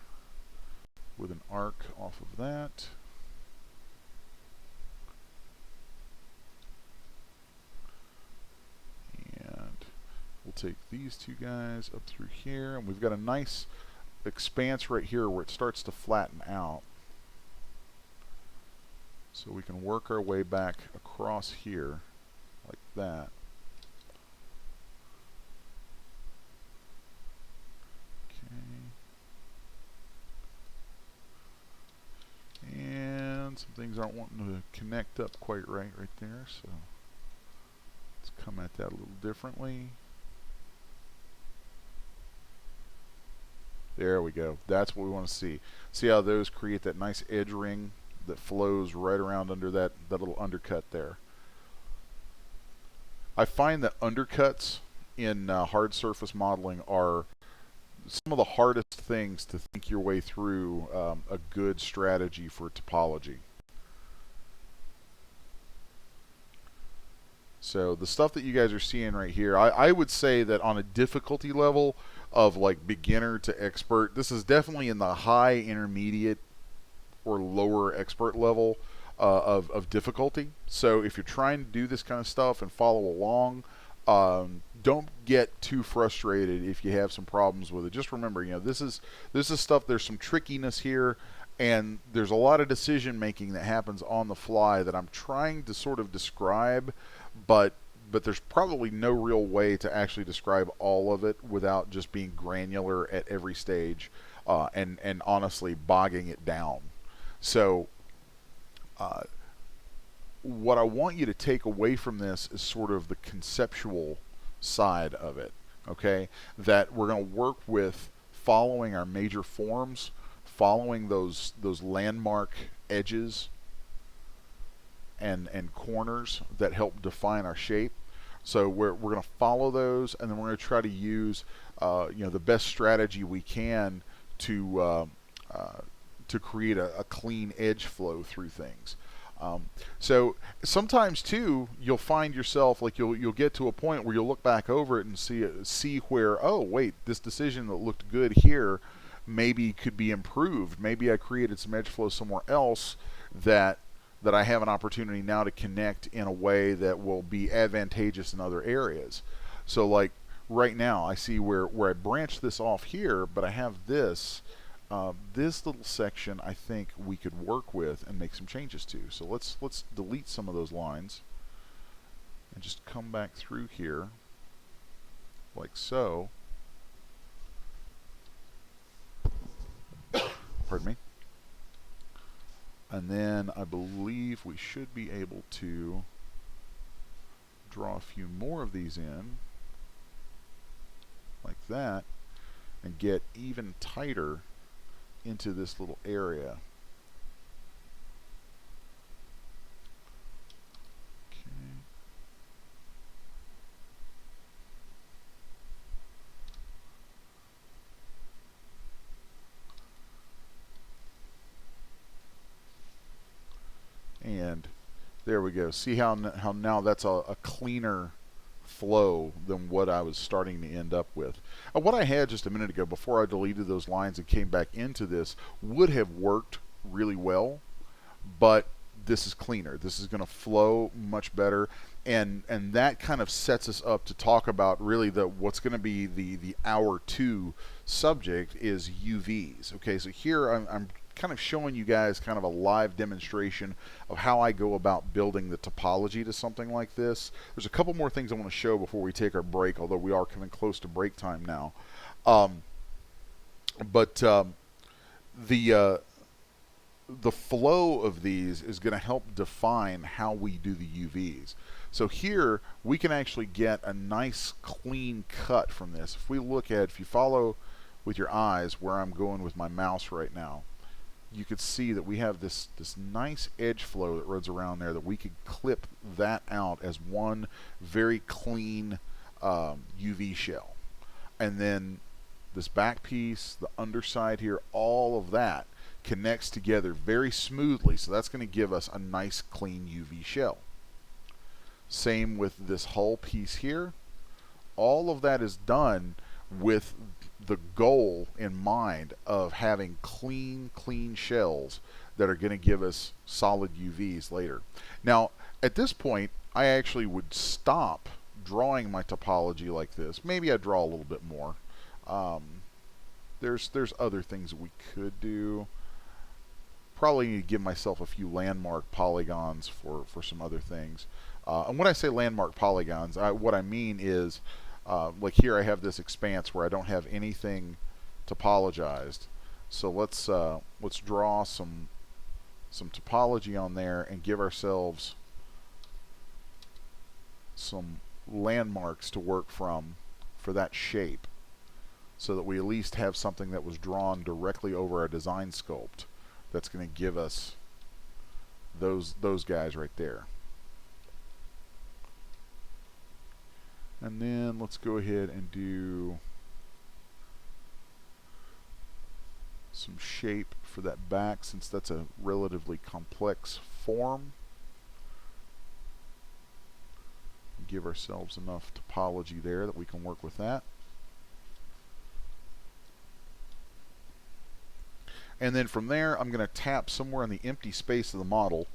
with an arc off of that. And we'll take these two guys up through here, and we've got a nice expanse right here where it starts to flatten out. So we can work our way back across here like that. And some things aren't wanting to connect up quite right there, so let's come at that a little differently. There we go. That's what we want to see. See how those create that nice edge ring that flows right around under that little undercut there. I find that undercuts in hard surface modeling are some of the hardest things to think your way through a good strategy for topology. So the stuff that you guys are seeing right here, I would say that on a difficulty level of like beginner to expert, this is definitely in the high, intermediate, or lower expert level of difficulty. So if you're trying to do this kind of stuff and follow along, don't get too frustrated if you have some problems with it. Just remember, this is stuff. There's some trickiness here, and there's a lot of decision making that happens on the fly that I'm trying to sort of describe, but there's probably no real way to actually describe all of it without just being granular at every stage, and honestly bogging it down. So what I want you to take away from this is sort of the conceptual side of it, okay? That we're going to work with following our major forms, following those landmark edges and corners that help define our shape. So we're going to follow those, and then we're going to try to use the best strategy we can to create a clean edge flow through things. So sometimes too, you'll find yourself like you'll get to a point where you'll look back over it and see where, oh wait, this decision that looked good here maybe could be improved. Maybe I created some edge flow somewhere else that I have an opportunity now to connect in a way that will be advantageous in other areas. So like right now, I see where I branched this off here, but I have this. This little section I think we could work with and make some changes to. So let's delete some of those lines and just come back through here like so. Pardon me. And then I believe we should be able to draw a few more of these in like that and get even tighter into this little area. Okay. And there we go. See how now that's a cleaner flow than what I was starting to end up with. What I had just a minute ago before I deleted those lines and came back into this would have worked really well, but this is cleaner. This is going to flow much better, and that kind of sets us up to talk about really what's going to be the hour 2 subject is UVs. Okay, so here I'm kind of showing you guys kind of a live demonstration of how I go about building the topology to something like this. There's a couple more things I want to show before we take our break, although we are coming close to break time now. The flow of these is going to help define how we do the UVs. So here we can actually get a nice clean cut from this. If you follow with your eyes where I'm going with my mouse right now, you could see that we have this nice edge flow that runs around there that we could clip that out as one very clean UV shell. And then this back piece, the underside here, all of that connects together very smoothly. So that's going to give us a nice clean UV shell. Same with this hull piece here. All of that is done with the goal in mind of having clean shells that are going to give us solid UVs later. Now, at this point, I actually would stop drawing my topology like this. Maybe I draw a little bit more. There's other things that we could do. Probably need to give myself a few landmark polygons for some other things. And when I say landmark polygons, what I mean is like here I have this expanse where I don't have anything topologized. So let's draw some topology on there and give ourselves some landmarks to work from for that shape, so that we at least have something that was drawn directly over our design sculpt that's going to give us those guys right there. And then let's go ahead and do some shape for that back, since that's a relatively complex form. Give ourselves enough topology there that we can work with that. And then from there, I'm going to tap somewhere in the empty space of the model,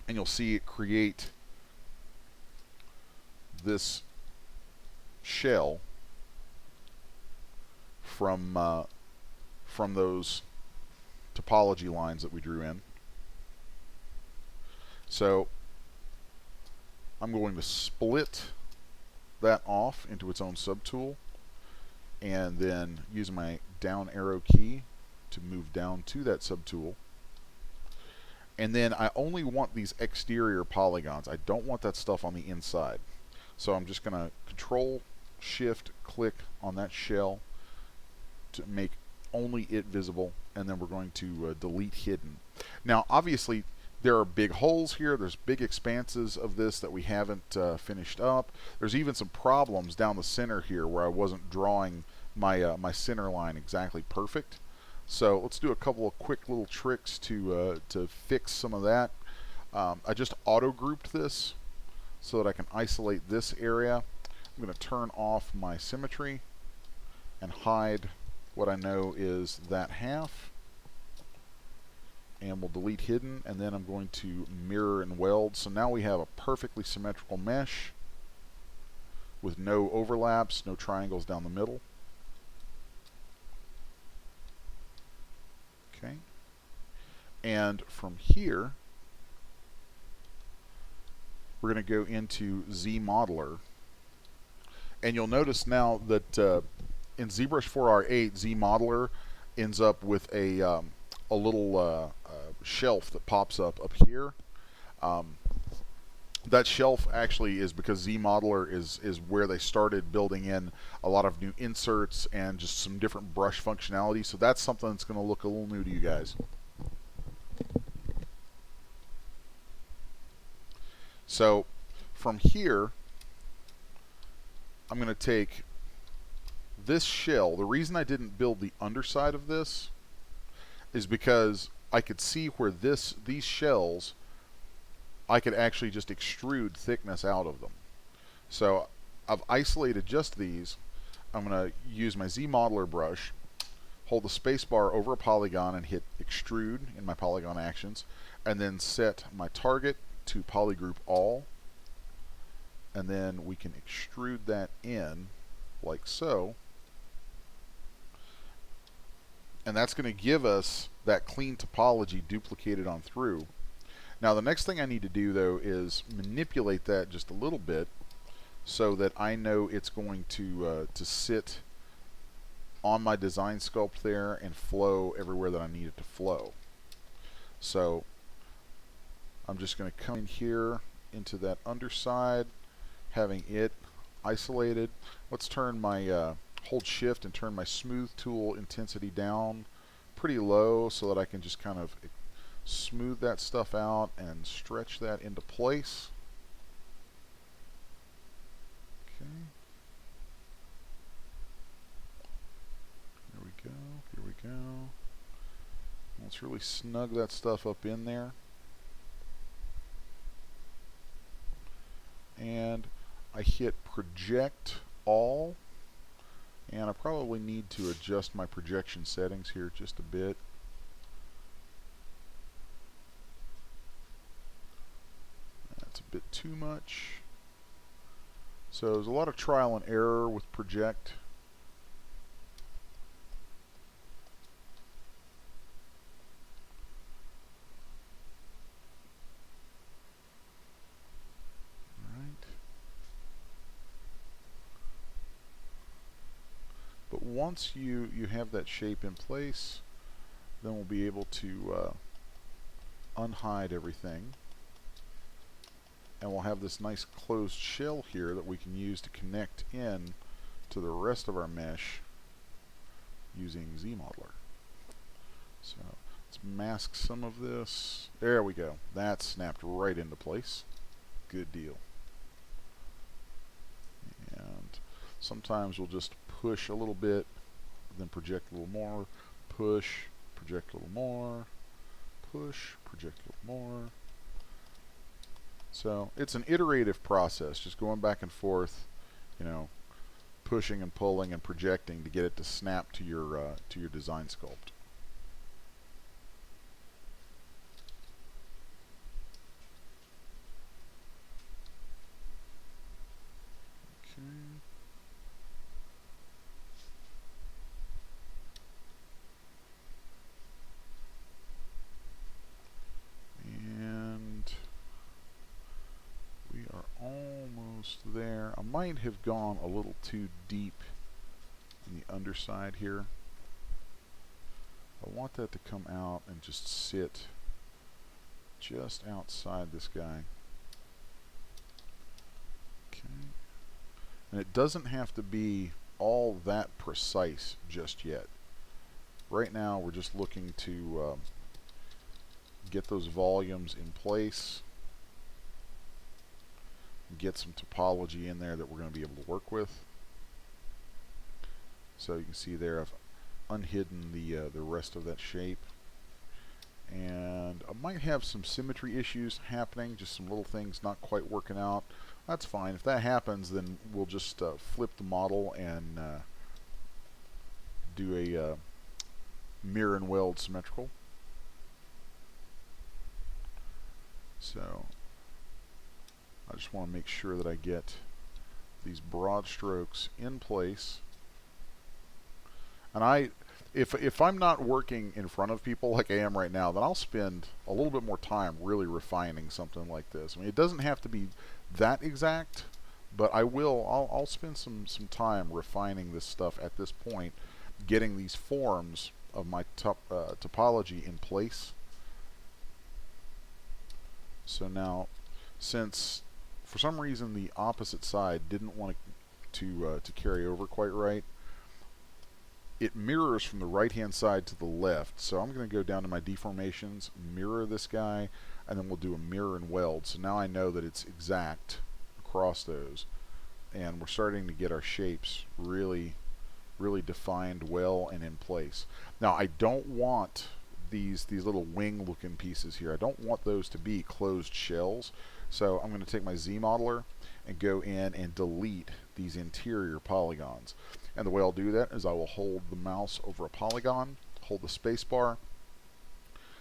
and you'll see it create this shell from those topology lines that we drew in. So I'm going to split that off into its own subtool, and then use my down arrow key to move down to that subtool. And then I only want these exterior polygons. I don't want that stuff on the inside. So I'm just going to Control Shift click on that shell to make only it visible, and then we're going to delete hidden. Now obviously there are big holes here, there's big expanses of this that we haven't finished up. There's even some problems down the center here where I wasn't drawing my center line exactly perfect. So let's do a couple of quick little tricks to fix some of that. I just auto grouped this so that I can isolate this area. I'm going to turn off my symmetry and hide what I know is that half, and we'll delete hidden, and then I'm going to mirror and weld. So now we have a perfectly symmetrical mesh with no overlaps, no triangles down the middle. Okay, and from here we're going to go into ZModeler, and you'll notice now that in ZBrush 4R8, ZModeler ends up with a little shelf that pops up here. That shelf actually is because ZModeler is where they started building in a lot of new inserts and just some different brush functionality. So that's something that's going to look a little new to you guys. So from here, I'm going to take this shell. The reason I didn't build the underside of this is because I could see where these shells, I could actually just extrude thickness out of them. So I've isolated just these. I'm going to use my ZModeler brush, hold the spacebar over a polygon and hit extrude in my polygon actions, and then set my target to polygroup all, and then we can extrude that in like so, and that's going to give us that clean topology duplicated on through. Now the next thing I need to do though is manipulate that just a little bit so that I know it's going to sit on my design sculpt there and flow everywhere that I need it to flow. So I'm just going to come in here into that underside, having it isolated. Let's turn my hold shift and turn my smooth tool intensity down pretty low so that I can just kind of smooth that stuff out and stretch that into place. Okay. Here we go. Here we go. Let's really snug that stuff up in there. And I hit project all, and I probably need to adjust my projection settings here just a bit. That's a bit too much. So there's a lot of trial and error with project. But once you have that shape in place, then we'll be able to unhide everything, and we'll have this nice closed shell here that we can use to connect in to the rest of our mesh using ZModeler. So let's mask some of this. There we go. That snapped right into place. Good deal. And sometimes we'll just push a little bit, then project a little more, push, project a little more, push, project a little more. So it's an iterative process, just going back and forth, you know, pushing and pulling and projecting to get it to snap to your design sculpt. Okay. And we are almost there. I might have gone a little too deep in the underside here. I want that to come out and just sit just outside this guy. Okay. And it doesn't have to be all that precise just yet. Right now we're just looking to get those volumes in place, get some topology in there that we're going to be able to work with. So you can see there I've unhidden the rest of that shape, and I might have some symmetry issues happening, just some little things not quite working out. That's fine. If that happens, then we'll just flip the model and do a mirror and weld symmetrical. So I just want to make sure that I get these broad strokes in place. And if I'm not working in front of people like I am right now, then I'll spend a little bit more time really refining something like this. I mean, it doesn't have to be that exact, but I'll spend some time refining this stuff at this point, getting these forms of my topology in place. So now, since for some reason the opposite side didn't want to carry over quite right, it mirrors from the right hand side to the left. So I'm going to go down to my deformations, mirror this guy, and then we'll do a mirror and weld. So now I know that it's exact across those, and we're starting to get our shapes really defined well and in place. Now I don't want these little wing looking pieces here. I don't want those to be closed shells. So I'm going to take my Z modeler and go in and delete these interior polygons. And the way I'll do that is I will hold the mouse over a polygon, hold the space bar,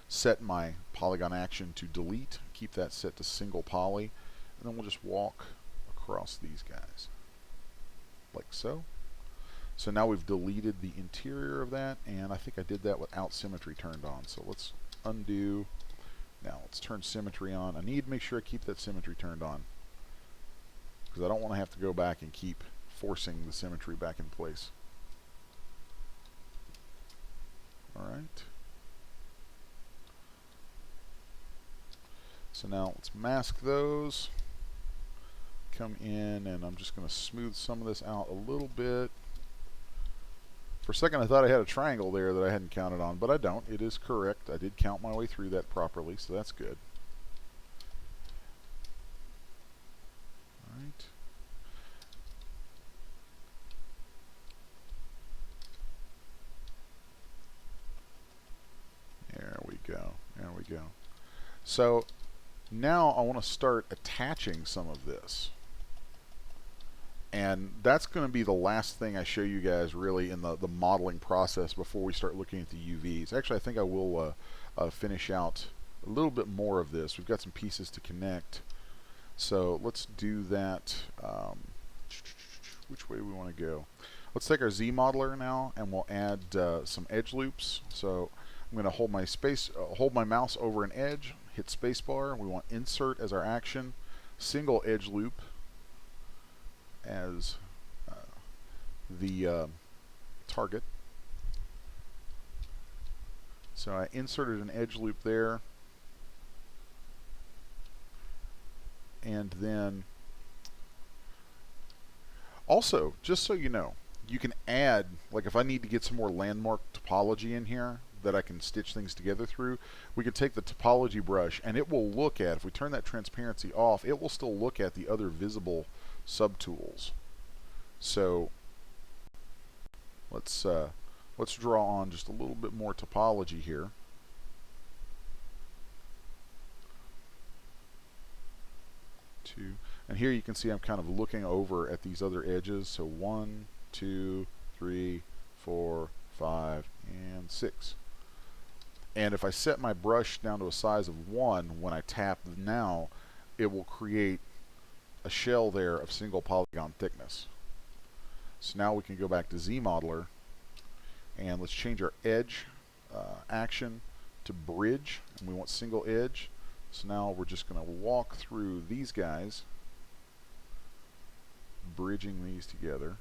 set my polygon action to delete, keep that set to single poly, and then we'll just walk across these guys like so. So now we've deleted the interior of that, and I think I did that without symmetry turned on. So let's undo. Now let's turn symmetry on. I need to make sure I keep that symmetry turned on, because I don't want to have to go back and keep forcing the symmetry back in place. Alright. So now let's mask those. Come in, and I'm just going to smooth some of this out a little bit. For a second I thought I had a triangle there that I hadn't counted on, but I don't. It is correct. I did count my way through that properly, so that's good. Alright. There we go. There we go. So now I want to start attaching some of this. And that's going to be the last thing I show you guys really in the modeling process before we start looking at the UVs. Actually, I think I will finish out a little bit more of this. We've got some pieces to connect. So let's do that. Which way do we want to go? Let's take our Z modeler now, and we'll add some edge loops. So I'm going to hold my mouse over an edge, hit spacebar. We want insert as our action, single edge loop as the target. So I inserted an edge loop there, and then also, just so you know, you can add, like if I need to get some more landmark topology in here that I can stitch things together through, we can take the topology brush and it will look at, if we turn that transparency off, it will still look at the other visible subtools. So let's let's draw on just a little bit more topology here. And here you can see I'm kind of looking over at these other edges. So 1, 2, 3, 4, 5, and 6. And if I set my brush down to a size of 1, when I tap now, it will create a shell there of single polygon thickness. So now we can go back to ZModeler, and let's change our edge action to bridge, and we want single edge. So now we're just going to walk through these guys, bridging these together.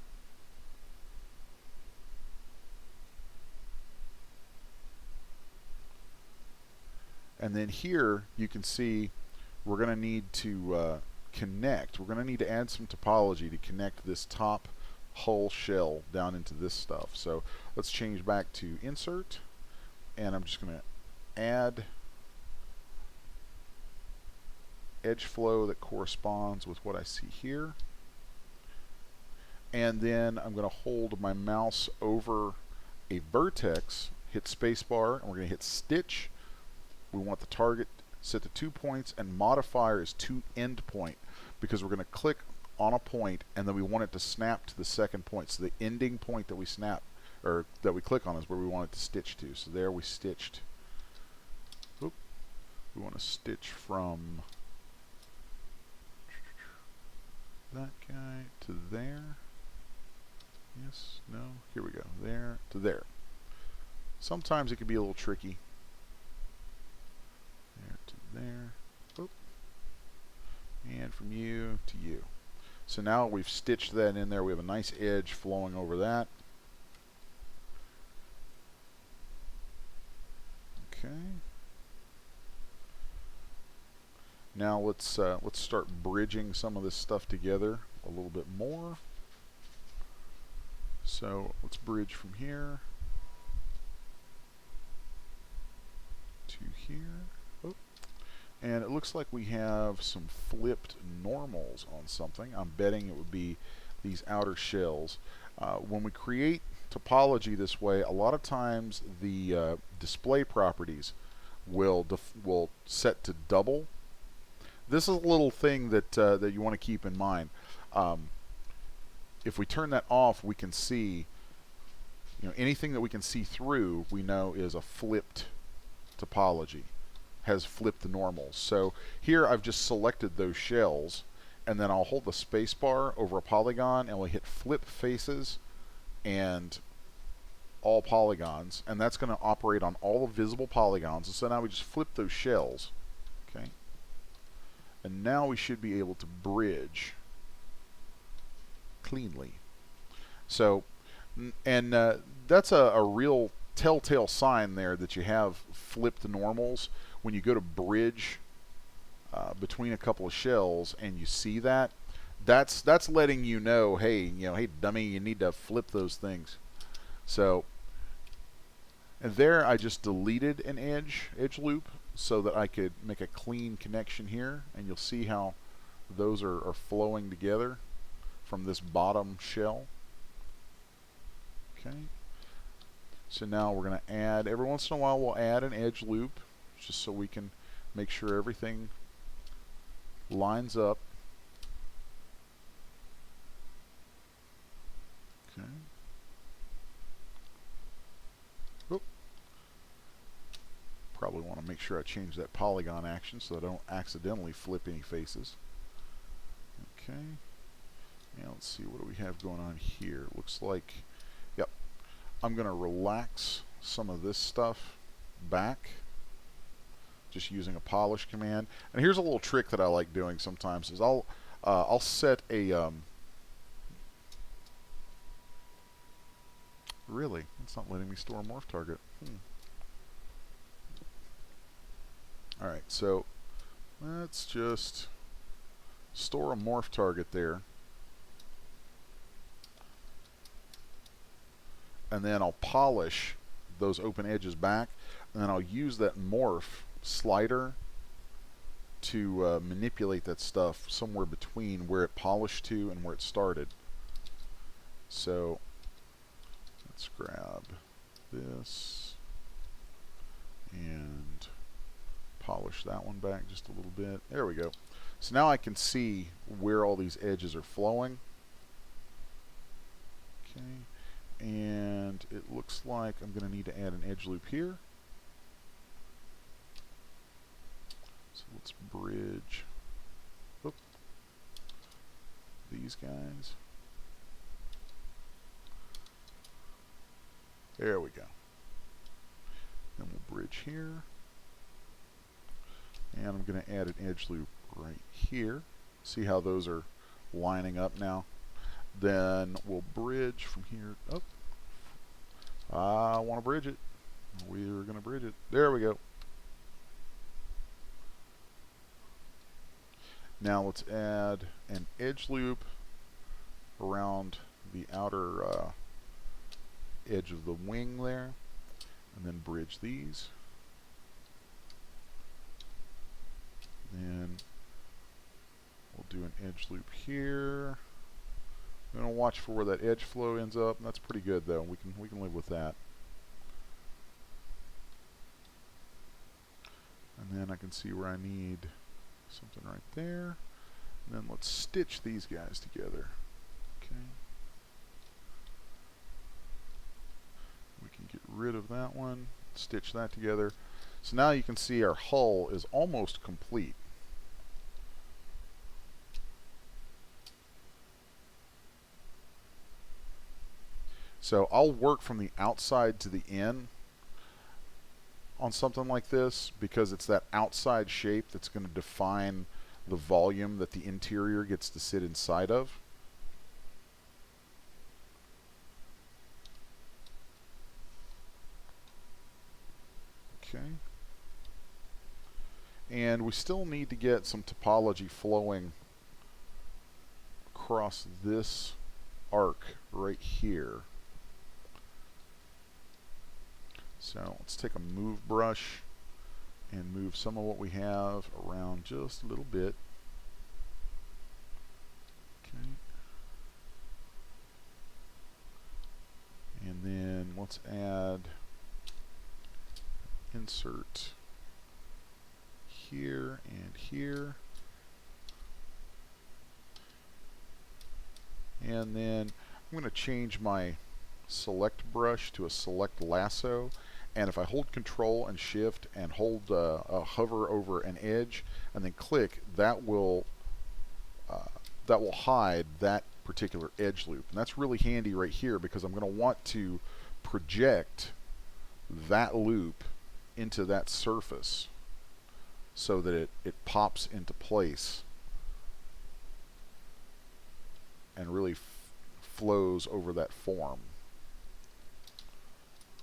And then here you can see we're going to need to connect. We're going to need to add some topology to connect this top hull shell down into this stuff. So let's change back to insert, and I'm just going to add edge flow that corresponds with what I see here. And then I'm going to hold my mouse over a vertex, hit spacebar, and we're going to hit stitch. We want the target set to 2 points, and modifier is to end point, because we're going to click on a point and then we want it to snap to the second point. So the ending point that we snap, or that we click on, is where we want it to stitch to. So there we stitched. Oop. We want to stitch from that guy to there. Yes, no, here we go. There to there. Sometimes it can be a little tricky. There to there. Oop. And from you to you. So now we've stitched that in there. We have a nice edge flowing over that. Okay. Now let's start bridging some of this stuff together a little bit more. So let's bridge from here to here. Oh. And it looks like we have some flipped normals on something. I'm betting it would be these outer shells. When we create topology this way, a lot of times the display properties will set to double. This is a little thing that that you want to keep in mind. If we turn that off, we can see, anything that we can see through, we know is a flipped topology, has flipped the normals. So here I've just selected those shells, and then I'll hold the space bar over a polygon, and we'll hit flip faces and all polygons, and that's going to operate on all the visible polygons. And so now we just flip those shells. Okay. And now we should be able to bridge cleanly. So, and that's a real telltale sign there that you have flipped normals. When you go to bridge between a couple of shells and you see that, that's letting you know, hey, hey dummy, you need to flip those things. So, and there I just deleted an edge loop so that I could make a clean connection here, and you'll see how those are flowing together from this bottom shell. Okay. So now we're going to add, every once in a while we'll add an edge loop just so we can make sure everything lines up. Okay. Oop. Probably want to make sure I change that polygon action so that I don't accidentally flip any faces. Okay. Now let's see, what do we have going on here? Looks like, yep, I'm going to relax some of this stuff back just using a polish command. And here's a little trick that I like doing sometimes is I'll set a really, it's not letting me store a morph target. Alright, so let's just store a morph target there. And then I'll polish those open edges back, and then I'll use that morph slider to manipulate that stuff somewhere between where it polished to and where it started. So let's grab this and polish that one back just a little bit. There we go. So now I can see where all these edges are flowing. Okay, and it looks like I'm going to need to add an edge loop here. So let's bridge these guys. There we go. Then we'll bridge here. And I'm going to add an edge loop right here. See how those are lining up now? Then we'll bridge from here. Oh, I want to bridge it. We're going to bridge it. There we go. Now let's add an edge loop around the outer edge of the wing there, and then bridge these. Then we'll do an edge loop here. I'm going to watch for where that edge flow ends up. That's pretty good though. We can live with that. And then I can see where I need something right there. And then let's stitch these guys together. Okay. We can get rid of that one, stitch that together. So now you can see our hull is almost complete. So I'll work from the outside to the in on something like this because it's that outside shape that's going to define the volume that the interior gets to sit inside of. Okay. And we still need to get some topology flowing across this arc right here. So let's take a move brush and move some of what we have around just a little bit. Okay. And then let's add insert here and here. And then I'm going to change my select brush to a select lasso, and if I hold Control and Shift and hold hover over an edge and then click, that will hide that particular edge loop. And that's really handy right here because I'm going to want to project that loop into that surface so that it pops into place and really flows over that form.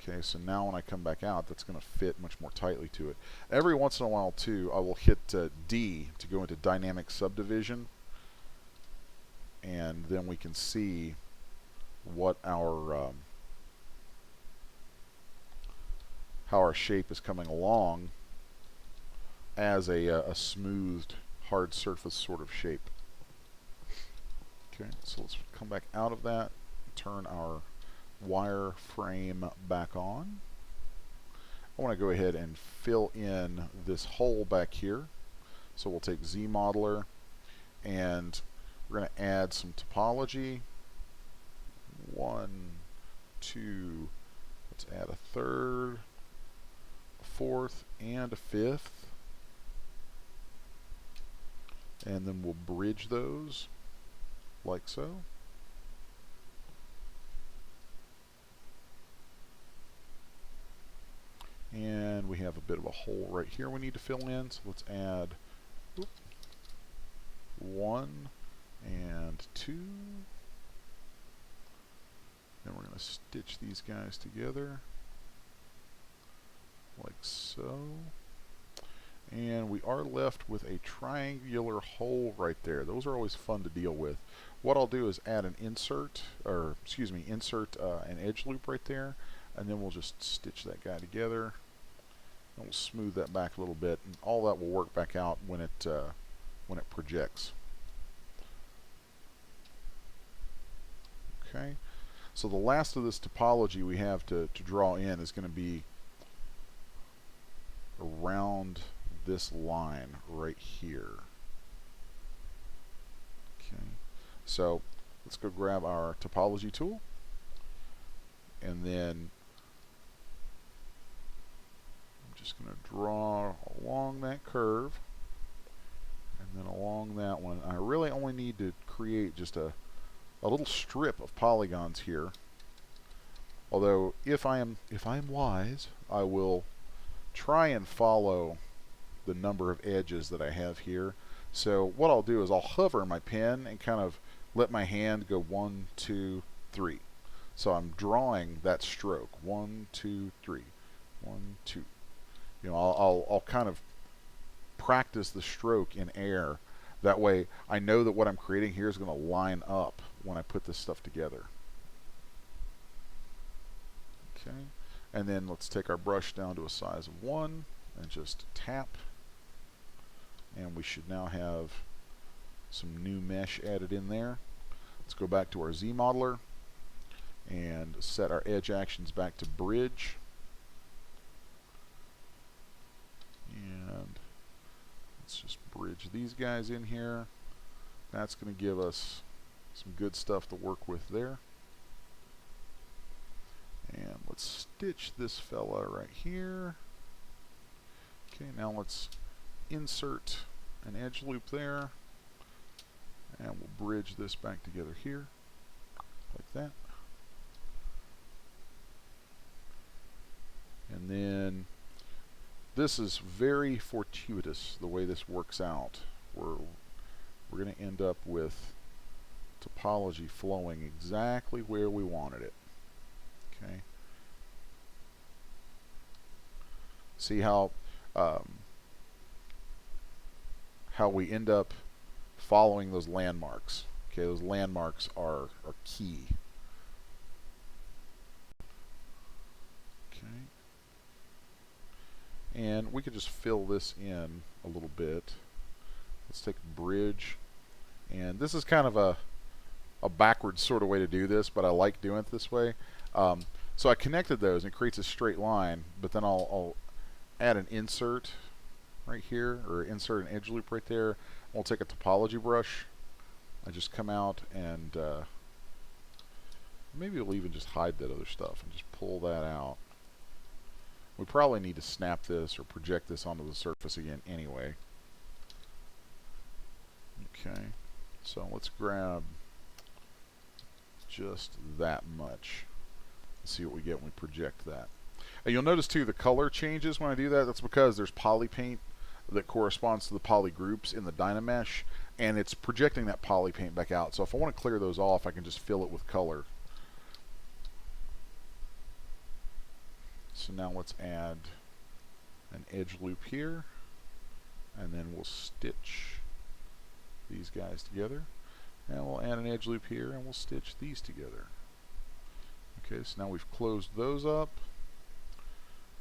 Okay, so now when I come back out, that's going to fit much more tightly to it. Every once in a while, too, I will hit D to go into dynamic subdivision, and then we can see what our how our shape is coming along as a smoothed, hard surface sort of shape. Okay, so let's come back out of that, turn our wire frame back on. I want to go ahead and fill in this hole back here. So we'll take Z Modeler and we're going to add some topology. 1, 2, let's add a third, a fourth, and a fifth. And then we'll bridge those like so. And we have a bit of a hole right here we need to fill in, so let's add 1 and 2. Then we're going to stitch these guys together like so. And we are left with a triangular hole right there. Those are always fun to deal with. What I'll do is add an insert, or excuse me, insert an edge loop right there, and then we'll just stitch that guy together. And we'll smooth that back a little bit, and all that will work back out when it projects. Okay, So the last of this topology we have to draw in is going to be around this line right here. Okay, so let's go grab our topology tool, and then I'm just going to draw along that curve and then along that one. I really only need to create just a little strip of polygons here. Although if I am wise, I will try and follow the number of edges that I have here. So what I'll do is I'll hover my pen and kind of let my hand go 1, 2, 3. So I'm drawing that stroke 1, 2, 3, 1, 2. You know, I'll kind of practice the stroke in air. That way I know that what I'm creating here is going to line up when I put this stuff together. Okay, and then let's take our brush down to a size of 1 and just tap, and we should now have some new mesh added in there. Let's go back to our Z modeler and set our edge actions back to bridge, and let's just bridge these guys in here. That's going to give us some good stuff to work with there. And let's stitch this fella right here. Okay, now let's insert an edge loop there, and we'll bridge this back together here, like that. And then this is very fortuitous the way this works out. We're going to end up with topology flowing exactly where we wanted it. Okay. See how we end up following those landmarks. Okay, those landmarks are key. Okay. And we could just fill this in a little bit. Let's take a bridge, and this is kind of a backwards sort of way to do this, but I like doing it this way. So I connected those and it creates a straight line, but then I'll add an insert right here, or insert an edge loop right there. And we'll take a topology brush. I just come out and maybe we'll even just hide that other stuff and just pull that out. We probably need to snap this or project this onto the surface again anyway. Okay, so let's grab just that much. Let's see what we get when we project that. And you'll notice too the color changes when I do that. That's because there's polypaint that corresponds to the poly groups in the Dynamesh, and it's projecting that polypaint back out. So if I want to clear those off, I can just fill it with color. So now let's add an edge loop here, and then we'll stitch these guys together. And we'll add an edge loop here, and we'll stitch these together. Okay, so now we've closed those up.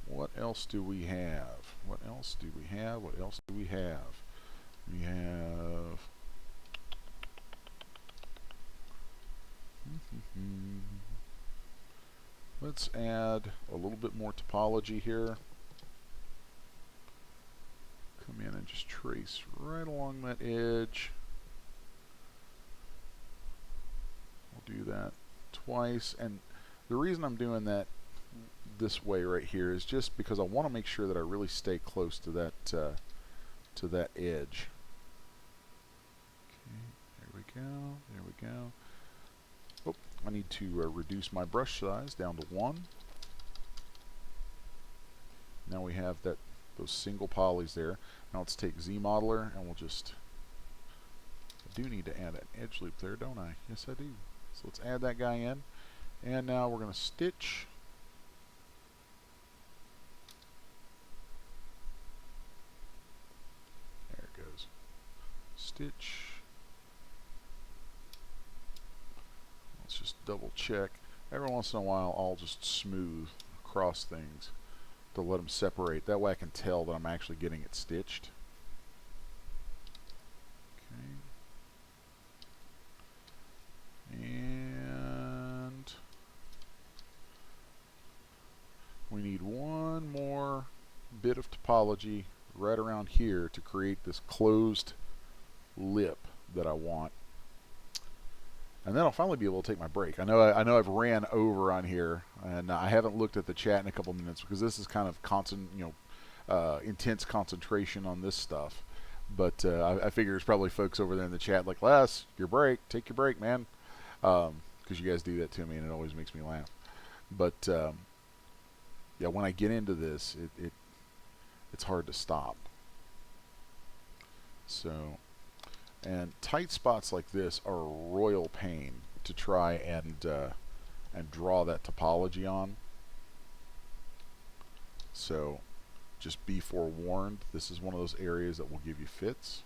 What else do we have? What else do we have? What else do we have? We have... Let's add a little bit more topology here. Come in and just trace right along that edge. We'll do that twice, and the reason I'm doing that this way right here is just because I want to make sure that I really stay close to that edge. Okay, there we go. There we go. Oh, I need to reduce my brush size down to 1. Now we have those single polys there. Now let's take Z modeler and we'll just. I do need to add an edge loop there, don't I? Yes, I do. So let's add that guy in, and now we're going to stitch. There it goes. Stitch. Let's just double check. Every once in a while I'll just smooth across things to let them separate. That way I can tell that I'm actually getting it stitched. Okay. And bit of topology right around here to create this closed lip that I want. And then I'll finally be able to take my break. I know I've ran over on here, and I haven't looked at the chat in a couple minutes because this is kind of intense concentration on this stuff. But I figure there's probably folks over there in the chat like, Les, your break, take your break, man, because you guys do that to me, and it always makes me laugh. But yeah, when I get into this, it's hard to stop. So. And tight spots like this are a royal pain to try and draw that topology on. So just be forewarned, this is one of those areas that will give you fits.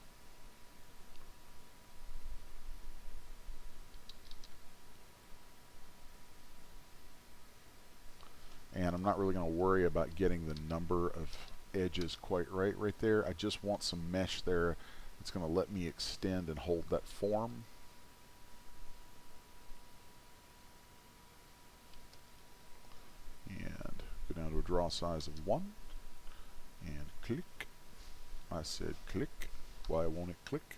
And I'm not really going to worry about getting the number of edges quite right there. I just want some mesh there. It's going to let me extend and hold that form. And go down to a draw size of 1. And click. I said click. Why won't it click?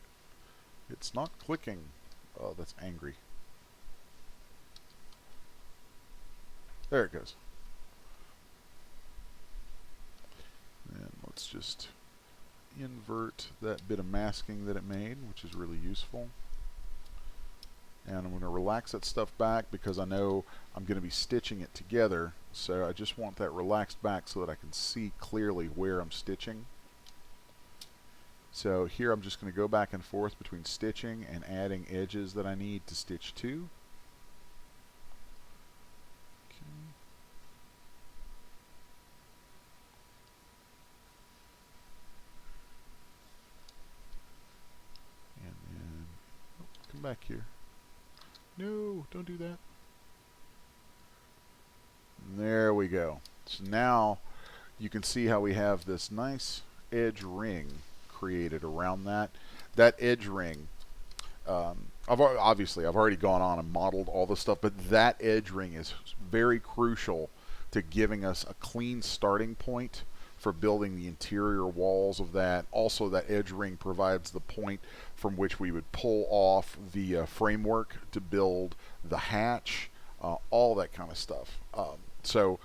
It's not clicking. Oh, that's angry. There it goes. And let's just invert that bit of masking that it made, which is really useful. And I'm going to relax that stuff back because I know I'm going to be stitching it together, so I just want that relaxed back so that I can see clearly where I'm stitching. So here I'm just going to go back and forth between stitching and adding edges that I need to stitch to. Come back here. No, don't do that. There we go. So now you can see how we have this nice edge ring created around that. That edge ring, I've already gone on and modeled all the stuff, but that edge ring is very crucial to giving us a clean starting point for building the interior walls of that. Also, that edge ring provides the point from which we would pull off the framework to build the hatch, all that kind of stuff. So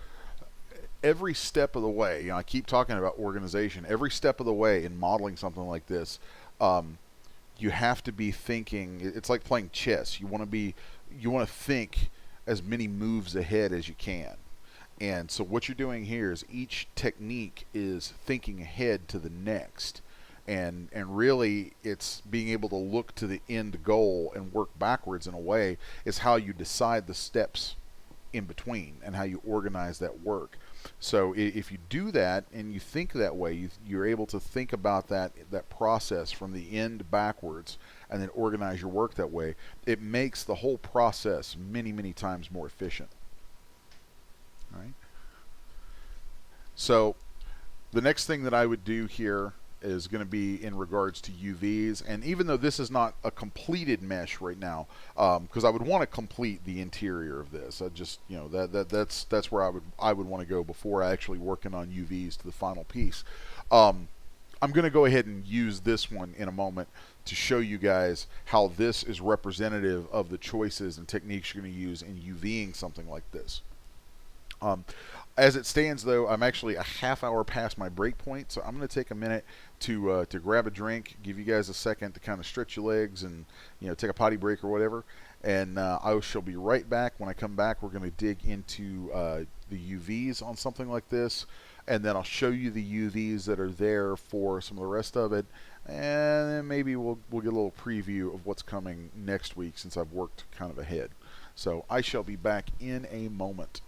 every step of the way, I keep talking about organization, every step of the way in modeling something like this, you have to be thinking, it's like playing chess. You want to think as many moves ahead as you can. And so what you're doing here is each technique is thinking ahead to the next. And really it's being able to look to the end goal and work backwards in a way is how you decide the steps in between and how you organize that work. So if you do that and you think that way, you're able to think about that process from the end backwards and then organize your work that way. It makes the whole process many, many times more efficient. All right. So the next thing that I would do here is going to be in regards to UVs, and even though this is not a completed mesh right now, because I would want to complete the interior of this, I just that's where I would want to go before actually working on UVs to the final piece. I'm going to go ahead and use this one in a moment to show you guys how this is representative of the choices and techniques you're going to use in UVing something like this. As it stands, though, I'm actually a half hour past my break point, so I'm going to take a minute to grab a drink, give you guys a second to kind of stretch your legs and take a potty break or whatever, and I shall be right back. When I come back, we're going to dig into the UVs on something like this, and then I'll show you the UVs that are there for some of the rest of it, and then maybe we'll get a little preview of what's coming next week since I've worked kind of ahead. So I shall be back in a moment.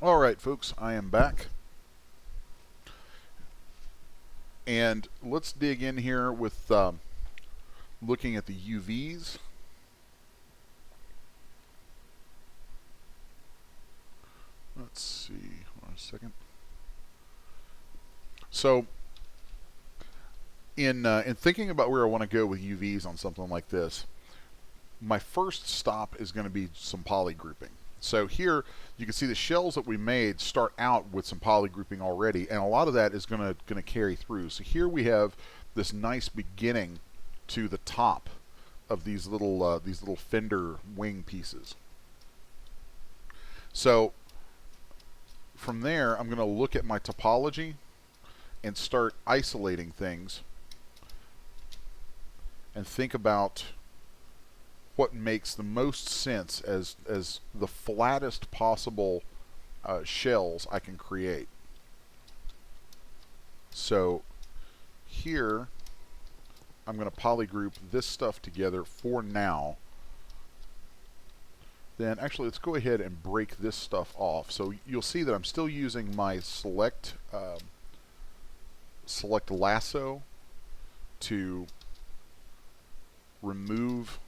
Alright folks, I am back. And let's dig in here with looking at the UVs. Let's see, hold on a second. So, in thinking about where I want to go with UVs on something like this, my first stop is going to be some poly grouping. So here you can see the shells that we made start out with some poly grouping already, and a lot of that is going to carry through. So here we have this nice beginning to the top of these little fender wing pieces. So from there, I'm going to look at my topology and start isolating things and think about what makes the most sense as the flattest possible shells I can create. So here I'm going to polygroup this stuff together for now. Then actually let's go ahead and break this stuff off. So you'll see that I'm still using my select lasso to remove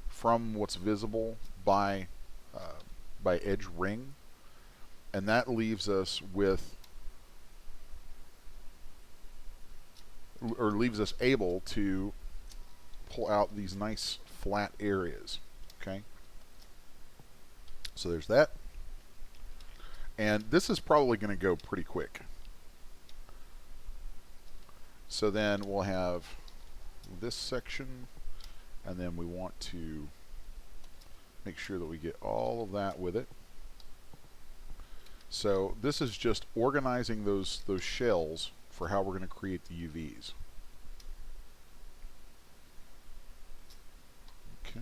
from what's visible by edge ring, and that leaves us with, or leaves us able to pull out these nice flat areas. Okay, so there's that, and this is probably going to go pretty quick. So then we'll have this section, and then we want to make sure that we get all of that with it. So this is just organizing those shells for how we're going to create the UVs. Okay.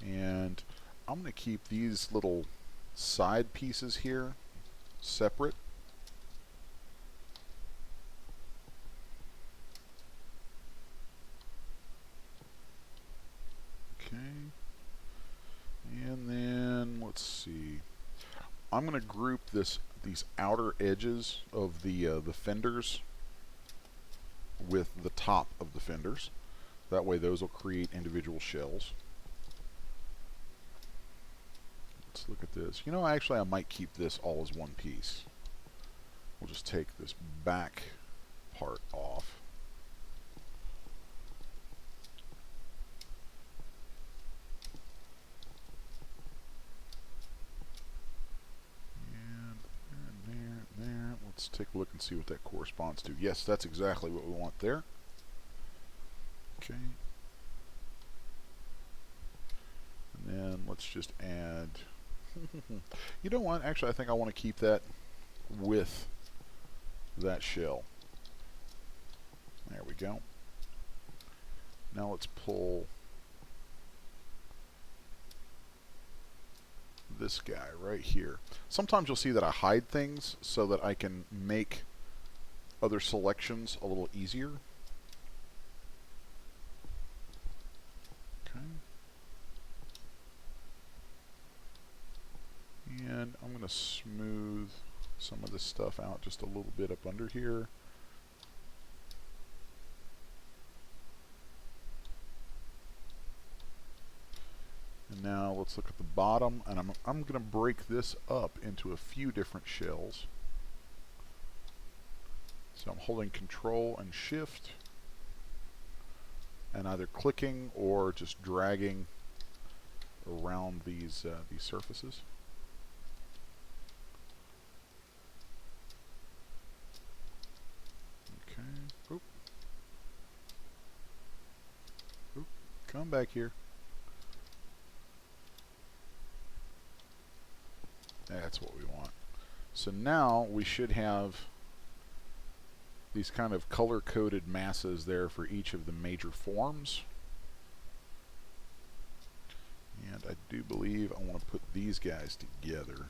And I'm going to keep these little side pieces here separate. Okay. And then let's see. I'm going to group these outer edges of the fenders with the top of the fenders. That way those will create individual shells. Let's look at this. You know, actually I might keep this all as one piece. We'll just take this back part off. And there. Let's take a look and see what that corresponds to. Yes, that's exactly what we want there. Okay. And then let's just add... You know what? Actually, I think I want to keep that with that shell. There we go. Now let's pull this guy right here. Sometimes you'll see that I hide things so that I can make other selections a little easier. Okay. And I'm going to smooth some of this stuff out just a little bit up under here. And now let's look at the bottom, and I'm going to break this up into a few different shells. So I'm holding Control and Shift, and either clicking or just dragging around these surfaces. Okay. Oop. Oop. Come back here. That's what we want. So now we should have these kind of color-coded masses there for each of the major forms. And I do believe I want to put these guys together.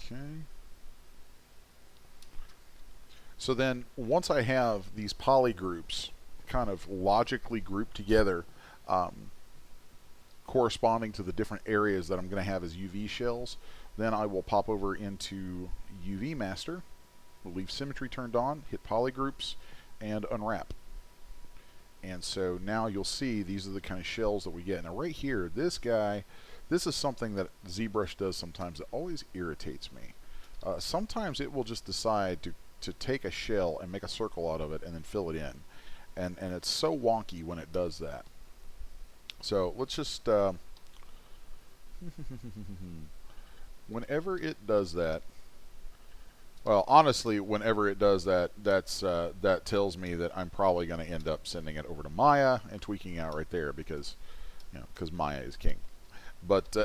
Okay. So then once I have these poly groups kind of logically grouped together, corresponding to the different areas that I'm going to have as UV shells, then I will pop over into UV Master, we'll leave symmetry turned on, hit poly groups, and unwrap. And so now you'll see these are the kind of shells that we get. Now right here, this guy, this is something that Zbrush does sometimes that always irritates me. Sometimes it will just decide to take a shell and make a circle out of it and then fill it in. And it's so wonky when it does that. So let's just, whenever it does that, well, honestly, whenever it does that, that tells me that I'm probably going to end up sending it over to Maya and tweaking out right there because, because Maya is king. But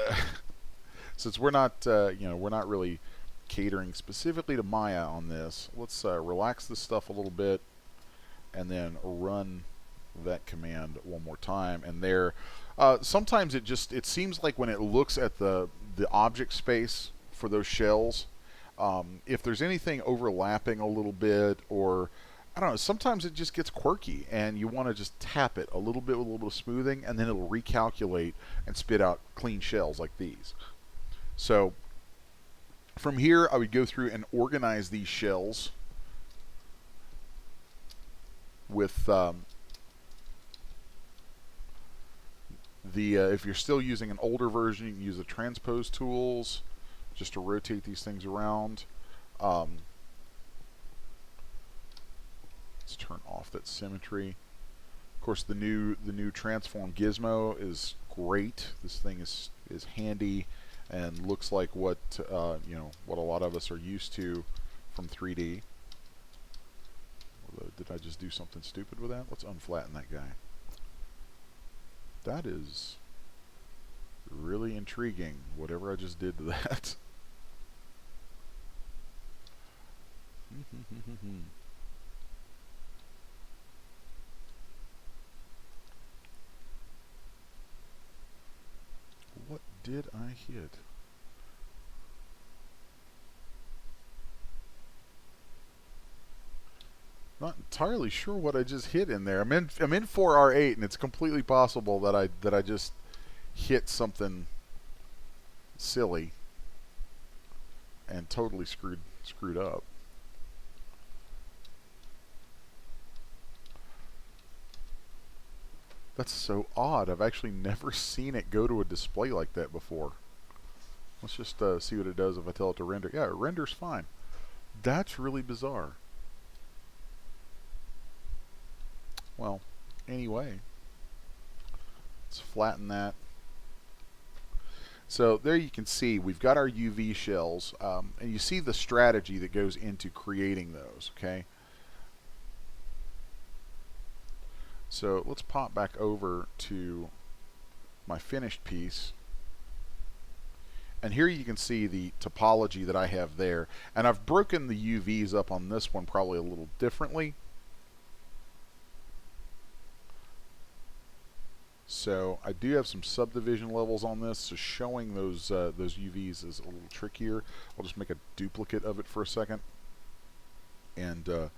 since we're not, we're not really catering specifically to Maya on this, let's relax this stuff a little bit and then run that command one more time. And there, sometimes it seems like when it looks at the object space for those shells, if there's anything overlapping a little bit, or I don't know, sometimes it just gets quirky and you want to just tap it a little bit with a little bit of smoothing and then it'll recalculate and spit out clean shells like these. So from here I would go through and organize these shells with if you're still using an older version, you can use the transpose tools just to rotate these things around. Let's turn off that symmetry. Of course, the new transform gizmo is great. This thing is handy and looks like what what a lot of us are used to from 3D. Although, did I just do something stupid with that? Let's unflatten that guy. That is really intriguing, whatever I just did to that. What did I hit? Not entirely sure what I just hit in there. I'm in 4R8, and it's completely possible that I just hit something silly and totally screwed up. That's so odd. I've actually never seen it go to a display like that before. Let's just see what it does if I tell it to render. Yeah, it renders fine. That's really bizarre. Well, anyway, let's flatten that. So there you can see we've got our UV shells, and you see the strategy that goes into creating those, okay? So let's pop back over to my finished piece. And here you can see the topology that I have there. And I've broken the UVs up on this one probably a little differently. So I do have some subdivision levels on this, so showing those UVs is a little trickier. I'll just make a duplicate of it for a second and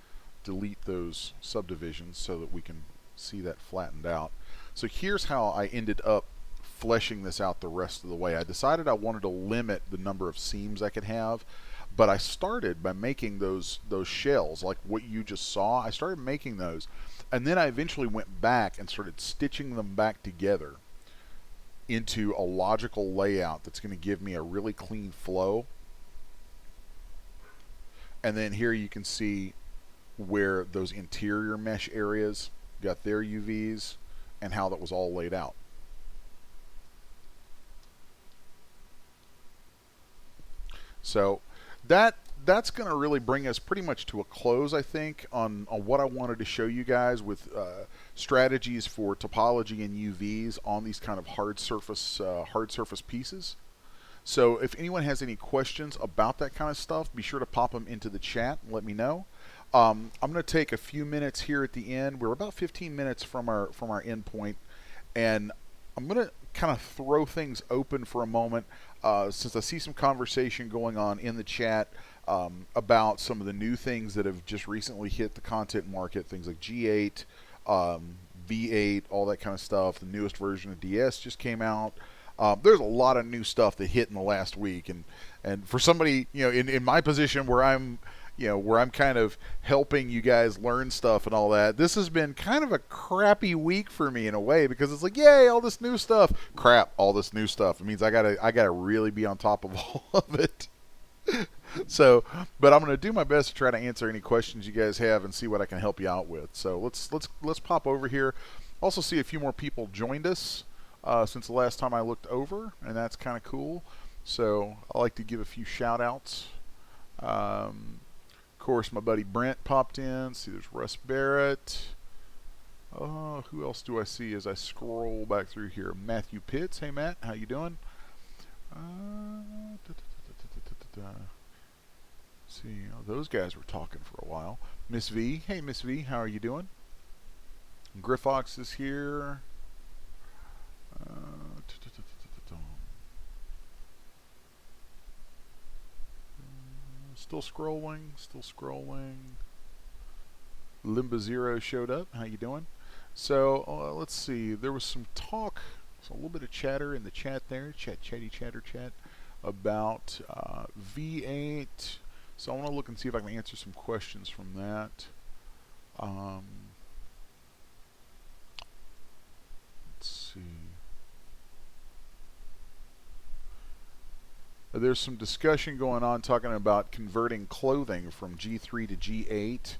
delete those subdivisions so that we can see that flattened out. So here's how I ended up fleshing this out the rest of the way. I decided I wanted to limit the number of seams I could have, but I started by making those shells like what you just saw. I started making those, and then I eventually went back and started stitching them back together into a logical layout that's going to give me a really clean flow. And then here you can see where those interior mesh areas got their UVs and how that was all laid out. So that's going to really bring us pretty much to a close, I think, on what I wanted to show you guys with strategies for topology and UVs on these kind of hard surface pieces. So if anyone has any questions about that kind of stuff, be sure to pop them into the chat and let me know. I'm going to take a few minutes here at the end. We're about 15 minutes from our end point, and I'm going to kind of throw things open for a moment, since I see some conversation going on in the chat about some of the new things that have just recently hit the content market, things like G8, V8, all that kind of stuff. The newest version of DS just came out. There's a lot of new stuff that hit in the last week, and for somebody, in my position where I'm kind of helping you guys learn stuff and all that, this has been kind of a crappy week for me in a way, because it's like, yay, all this new stuff. Crap, all this new stuff. It means I gotta really be on top of all of it. So, but I'm gonna do my best to try to answer any questions you guys have and see what I can help you out with. So let's pop over here. Also see a few more people joined us since the last time I looked over, and that's kind of cool. So I like to give a few shout outs. Of course, my buddy Brent popped in. See, there's Russ Barrett. Who else do I see as I scroll back through here? Matthew Pitts. Hey, Matt. How you doing? See, those guys were talking for a while. Miss V. Hey, Miss V. How are you doing? Griffox is here. Still scrolling. Limba Zero showed up. How you doing? So let's see. There was some talk, so a little bit of chatter in the chat there, chatty chatter chat about V8. So I want to look and see if I can answer some questions from that. Let's see. There's some discussion going on talking about converting clothing from G3 to G8.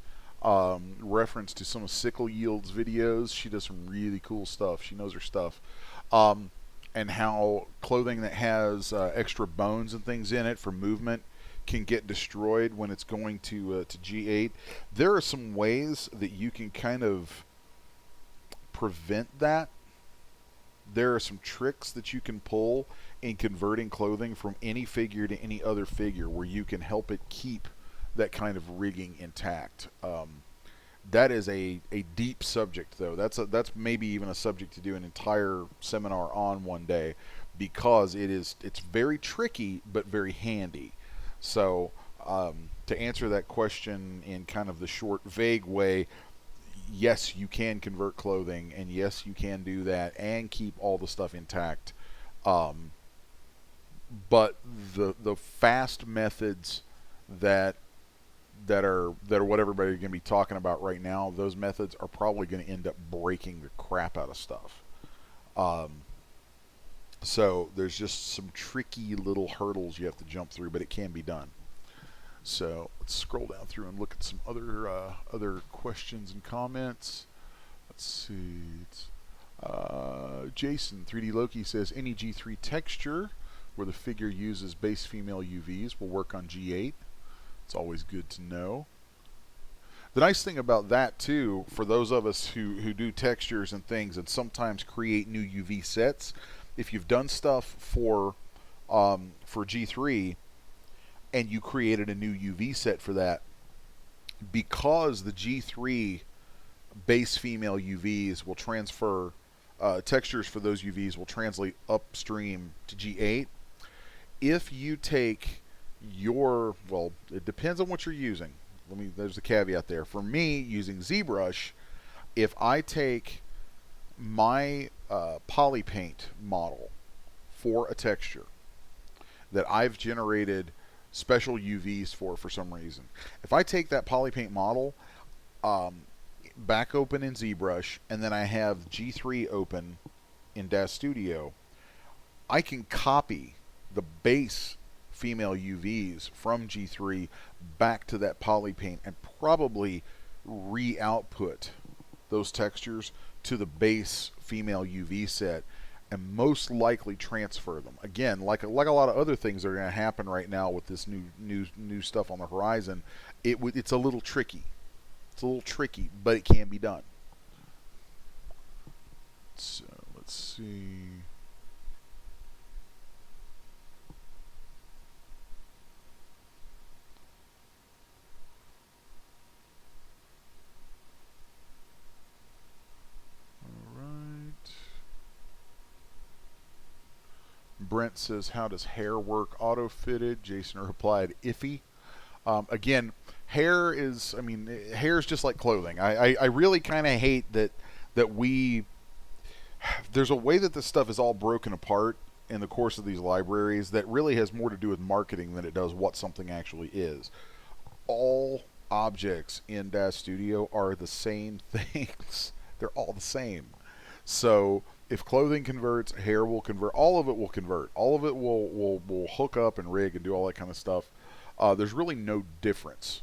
Reference to some of Sickle Yield's videos. She does some really cool stuff. She knows her stuff. And how clothing that has extra bones and things in it for movement can get destroyed when it's going to G8. There are some ways that you can kind of prevent that. There are some tricks that you can pull in converting clothing from any figure to any other figure where you can help it keep that kind of rigging intact. That is a deep subject, though. That's maybe even a subject to do an entire seminar on one day, because it's very tricky but very handy. So to answer that question in kind of the short, vague way, yes, you can convert clothing, and yes, you can do that and keep all the stuff intact. But the fast methods that are what everybody's going to be talking about right now, those methods are probably going to end up breaking the crap out of stuff. So there's just some tricky little hurdles you have to jump through, but it can be done. So let's scroll down through and look at some other questions and comments. Let's see. Jason 3D Loki says any G3 texture where the figure uses base female UVs will work on G8. It's always good to know. The nice thing about that too, for those of us who do textures and things and sometimes create new UV sets, if you've done stuff for G3 and you created a new UV set for that, because the G3 base female UVs will transfer, textures for those UVs will translate upstream to G8. If you take your, well, it depends on what you're using. There's a caveat there. For me, using Zbrush, if I take my polypaint model for a texture that I've generated special UVs for some reason, if I take that polypaint model back open in Zbrush, and then I have G3 open in DAZ Studio, I can copy the base female UVs from G3 back to that polypaint and probably re-output those textures to the base female UV set, and most likely transfer them. Again, like a lot of other things that are going to happen right now with this new stuff on the horizon, it's a little tricky. It's a little tricky, but it can be done. So let's see. Brent says, how does hair work auto-fitted? Jason replied, iffy. Again, hair is, I mean, hair is just like clothing. I really kind of hate that there's a way that this stuff is all broken apart in the course of these libraries that really has more to do with marketing than it does what something actually is. All objects in Dash Studio are the same things. They're all the same. So if clothing converts, hair will convert. All of it will convert. All of it will hook up and rig and do all that kind of stuff. There's really no difference.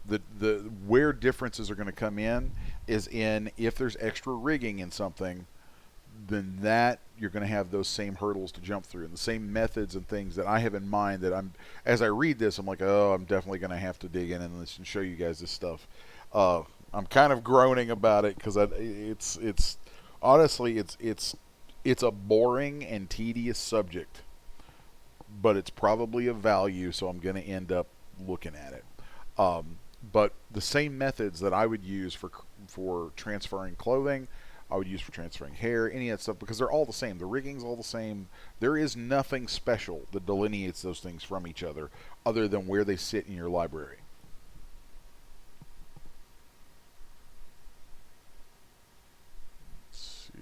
The where differences are going to come in is in if there's extra rigging in something, then that you're going to have those same hurdles to jump through and the same methods and things that I have in mind that as I read this, I'm like, oh, I'm definitely going to have to dig in and show you guys this stuff. I'm kind of groaning about it because it's honestly it's a boring and tedious subject, but it's probably of value, so I'm going to end up looking at it. But the same methods that I would use for transferring clothing, I would use for transferring hair, any of that stuff, because they're all the same. The rigging's all the same. There is nothing special that delineates those things from each other than where they sit in your library. Let's see.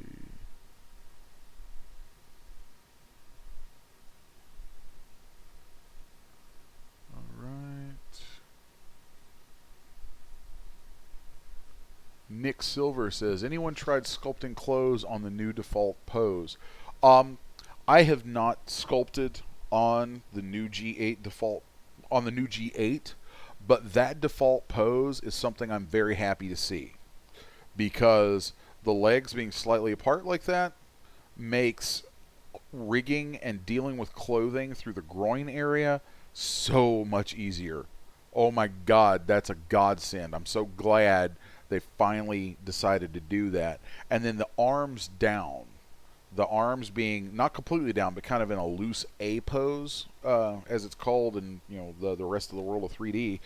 All right. Nick Silver says, anyone tried sculpting clothes on the new default pose? I have not sculpted on the new G8 default, on the new G8, but that default pose is something I'm very happy to see, because the legs being slightly apart like that makes rigging and dealing with clothing through the groin area so much easier. Oh my God, that's a godsend. I'm so glad they finally decided to do that. And then the arms down, the arms being not completely down, but kind of in a loose A pose, as it's called in the rest of the world of 3D.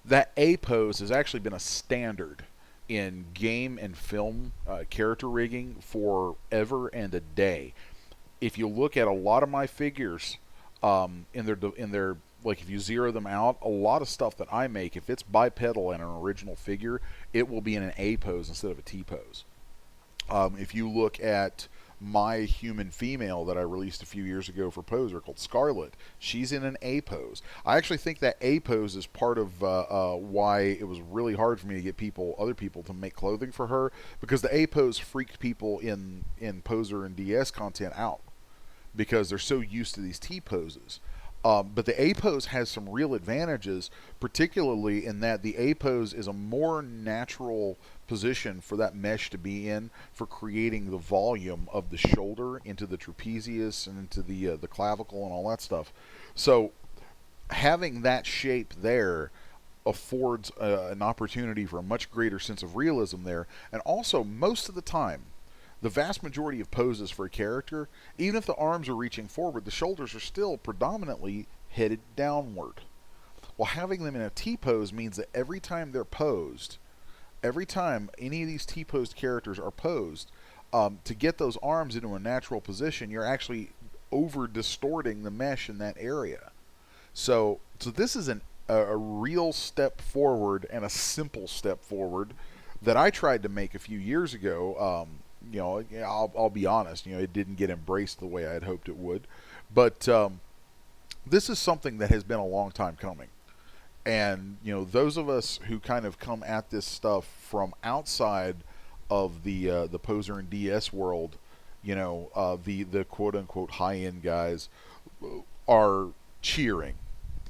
That A pose has actually been a standard in game and film character rigging forever and a day. If you look at a lot of my figures, in their like if you zero them out, a lot of stuff that I make, if it's bipedal and an original figure, it will be in an A pose instead of a T pose. If you look at my human female that I released a few years ago for Poser called Scarlet, she's in an A pose. I actually think that A pose is part of why it was really hard for me to get other people to make clothing for her, because the A pose freaked people in Poser and DS content out because they're so used to these T poses. But the A pose has some real advantages, particularly in that the A pose is a more natural position for that mesh to be in for creating the volume of the shoulder into the trapezius and into the clavicle and all that stuff. So having that shape there affords an opportunity for a much greater sense of realism there. And also, most of the time, the vast majority of poses for a character, even if the arms are reaching forward, the shoulders are still predominantly headed downward. Well, having them in a T-pose means that every time they're posed, every time any of these T-posed characters are posed, to get those arms into a natural position, you're actually over-distorting the mesh in that area. So this is a real step forward and a simple step forward that I tried to make a few years ago. I'll be honest, it didn't get embraced the way I had hoped it would. But this is something that has been a long time coming. And, those of us who kind of come at this stuff from outside of the Poser and DS world, the quote-unquote high-end guys are cheering.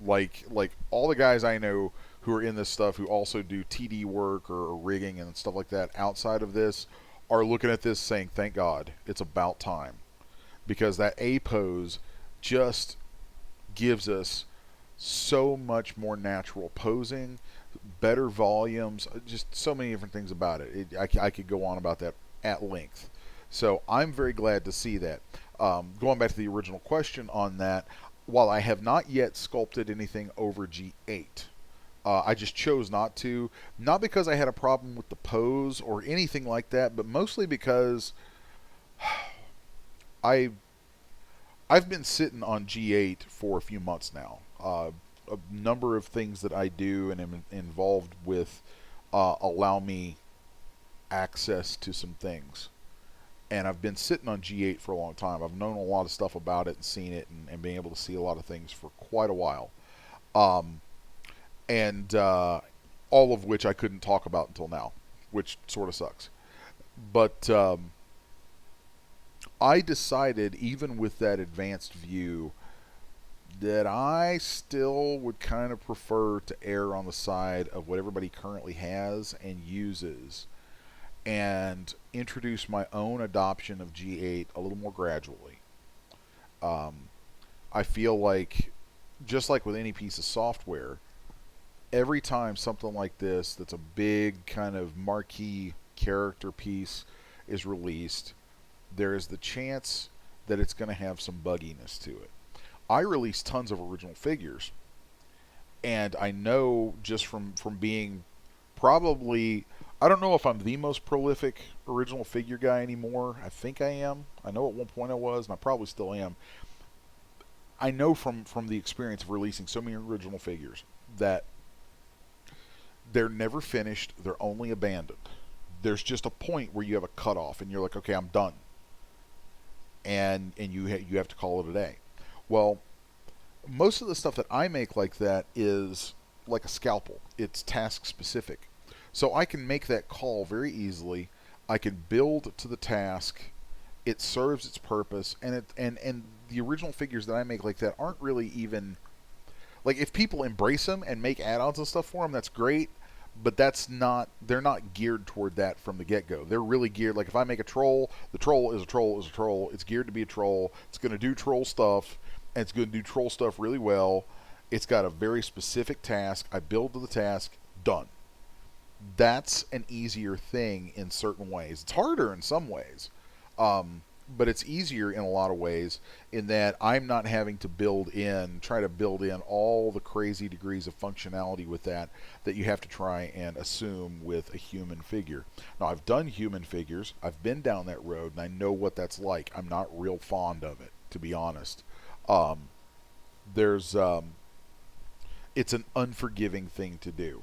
Like all the guys I know who are in this stuff who also do TD work or rigging and stuff like that outside of this are looking at this saying, thank God, it's about time. Because that A pose just gives us so much more natural posing, better volumes, just so many different things about it. I could go on about that at length. So I'm very glad to see that. Going back to the original question on that, while I have not yet sculpted anything over G8, I just chose not to. Not because I had a problem with the pose or anything like that, but mostly because I I've been sitting on G8 for a few months now. A number of things that I do and am involved with allow me access to some things. And I've been sitting on G8 for a long time. I've known a lot of stuff about it and seen it and being able to see a lot of things for quite a while. Um, and all of which I couldn't talk about until now, which sort of sucks. But I decided, even with that advanced view, that I still would kind of prefer to err on the side of what everybody currently has and uses and introduce my own adoption of G8 a little more gradually. Um, I feel like, just like with any piece of software, every time something like this, that's a big kind of marquee character piece, is released, there is the chance that it's going to have some bugginess to it. I release tons of original figures, and I know just from being probably, I don't know if I'm the most prolific original figure guy anymore. I think I am. I know at one point I was, and I probably still am. I know from the experience of releasing so many original figures that they're never finished. They're only abandoned. There's just a point where you have a cutoff, and you're like, okay, I'm done, and you have to call it a day. Well, most of the stuff that I make like that is like a scalpel. It's task specific. So I can make that call very easily. I can build to the task. It serves its purpose, and the original figures that I make like that aren't really even, like, if people embrace them and make add-ons and stuff for them, that's great. But they're not geared toward that from the get-go. They're really geared, like if I make a troll, the troll is a troll is a troll. It's geared to be a troll. It's going to do troll stuff, and it's going to do troll stuff really well. It's got a very specific task. I build to the task, done. That's an easier thing in certain ways. It's harder in some ways, but it's easier in a lot of ways in that I'm not having to try to build in all the crazy degrees of functionality with that you have to try and assume with a human figure. Now, I've done human figures. I've been down that road, and I know what that's like. I'm not real fond of it, to be honest. There's It's an unforgiving thing to do.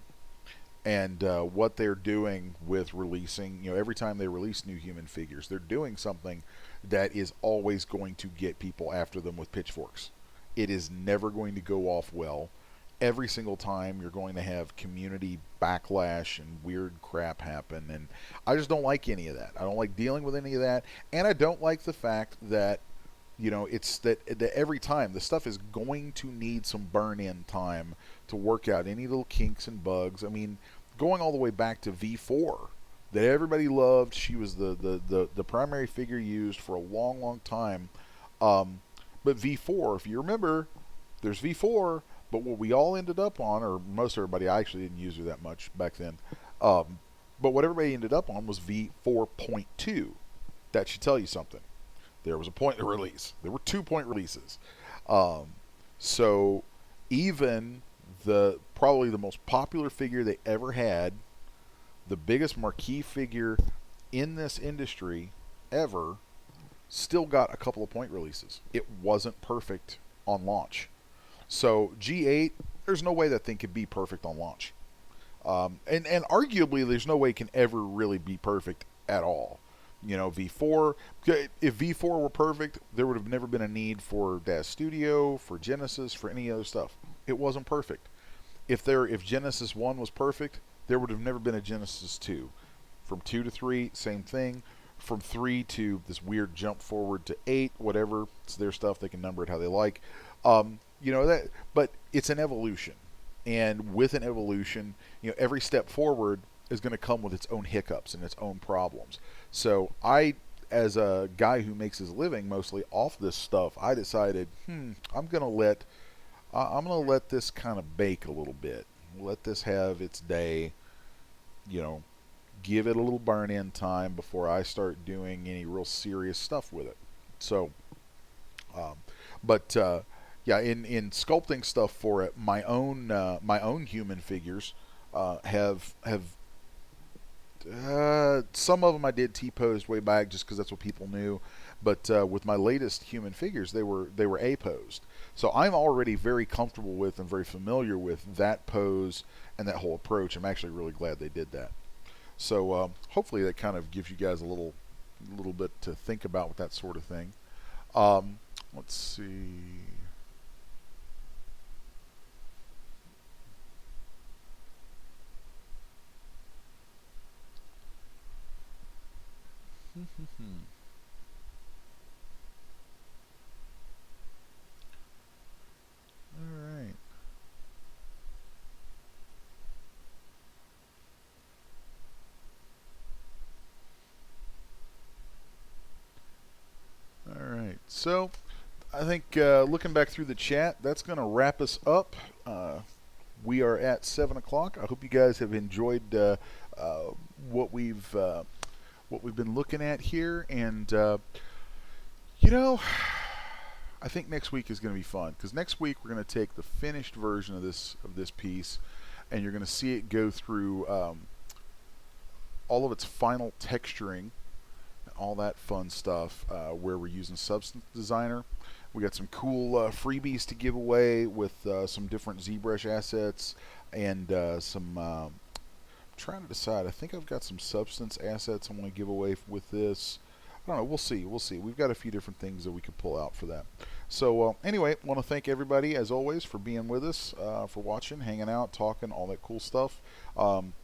And what they're doing with releasing, every time they release new human figures, they're doing something that is always going to get people after them with pitchforks. It is never going to go off well. Every single time you're going to have community backlash and weird crap happen. And I just don't like any of that. I don't like dealing with any of that. And I don't like the fact that, it's that every time the stuff is going to need some burn-in time to work out any little kinks and bugs. I mean, going all the way back to V4 that everybody loved. She was the primary figure used for a long, long time. But V4, if you remember, there's V4, but what we all ended up on, or most everybody, I actually didn't use her that much back then, but what everybody ended up on was V4.2. That should tell you something. There was a point of release. There were 2-point releases. So even probably the most popular figure they ever had, the biggest marquee figure in this industry ever, still got a couple of point releases. It wasn't perfect on launch. So G8, there's no way that thing could be perfect on launch. And arguably, there's no way it can ever really be perfect at all. V4, if V4 were perfect, there would have never been a need for DAZ Studio, for Genesis, for any other stuff. It wasn't perfect. If Genesis 1 was perfect, there would have never been a Genesis 2. From 2 to 3, same thing. From 3 to this weird jump forward to 8, whatever. It's their stuff. They can number it how they like. But it's an evolution. And with an evolution, every step forward is going to come with its own hiccups and its own problems. So I, as a guy who makes his living mostly off this stuff, I decided, I'm going to let this kind of bake a little bit. Let this have its day, give it a little burn-in time before I start doing any real serious stuff with it. So, yeah, in sculpting stuff for it, my own human figures have Some of them I did T-posed way back just because that's what people knew, but with my latest human figures, they were A-posed. So I'm already very comfortable with and very familiar with that pose and that whole approach. I'm actually really glad they did that. So hopefully that kind of gives you guys a little bit to think about with that sort of thing. Let's see. All right. All right. So I think looking back through the chat, that's going to wrap us up. We are at 7 o'clock. I hope you guys have enjoyed uh, what we've uh, what we've been looking at here, and you know, I think next week is going to be fun because next week we're going to take the finished version of this piece, and you're going to see it go through all of its final texturing, all that fun stuff, where we're using Substance Designer. We got some cool freebies to give away with some different ZBrush assets and some. Trying to decide. I think I've got some Substance assets I want to give away with this. I don't know. We'll see. We'll see. We've got a few different things that we can pull out for that. So anyway, want to thank everybody as always for being with us, for watching, hanging out, talking, all that cool stuff.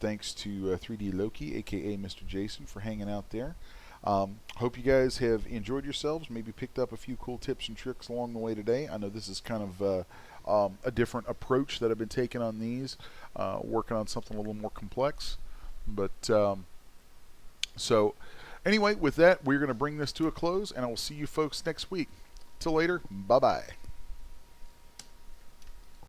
Thanks to 3D Loki, aka Mr. Jason, for hanging out there. Hope you guys have enjoyed yourselves. Maybe picked up a few cool tips and tricks along the way today. I know this is kind of a different approach that I've been taking on these, working on something a little more complex. But so anyway, with that, we're going to bring this to a close, and I will see you folks next week. Till later, bye-bye.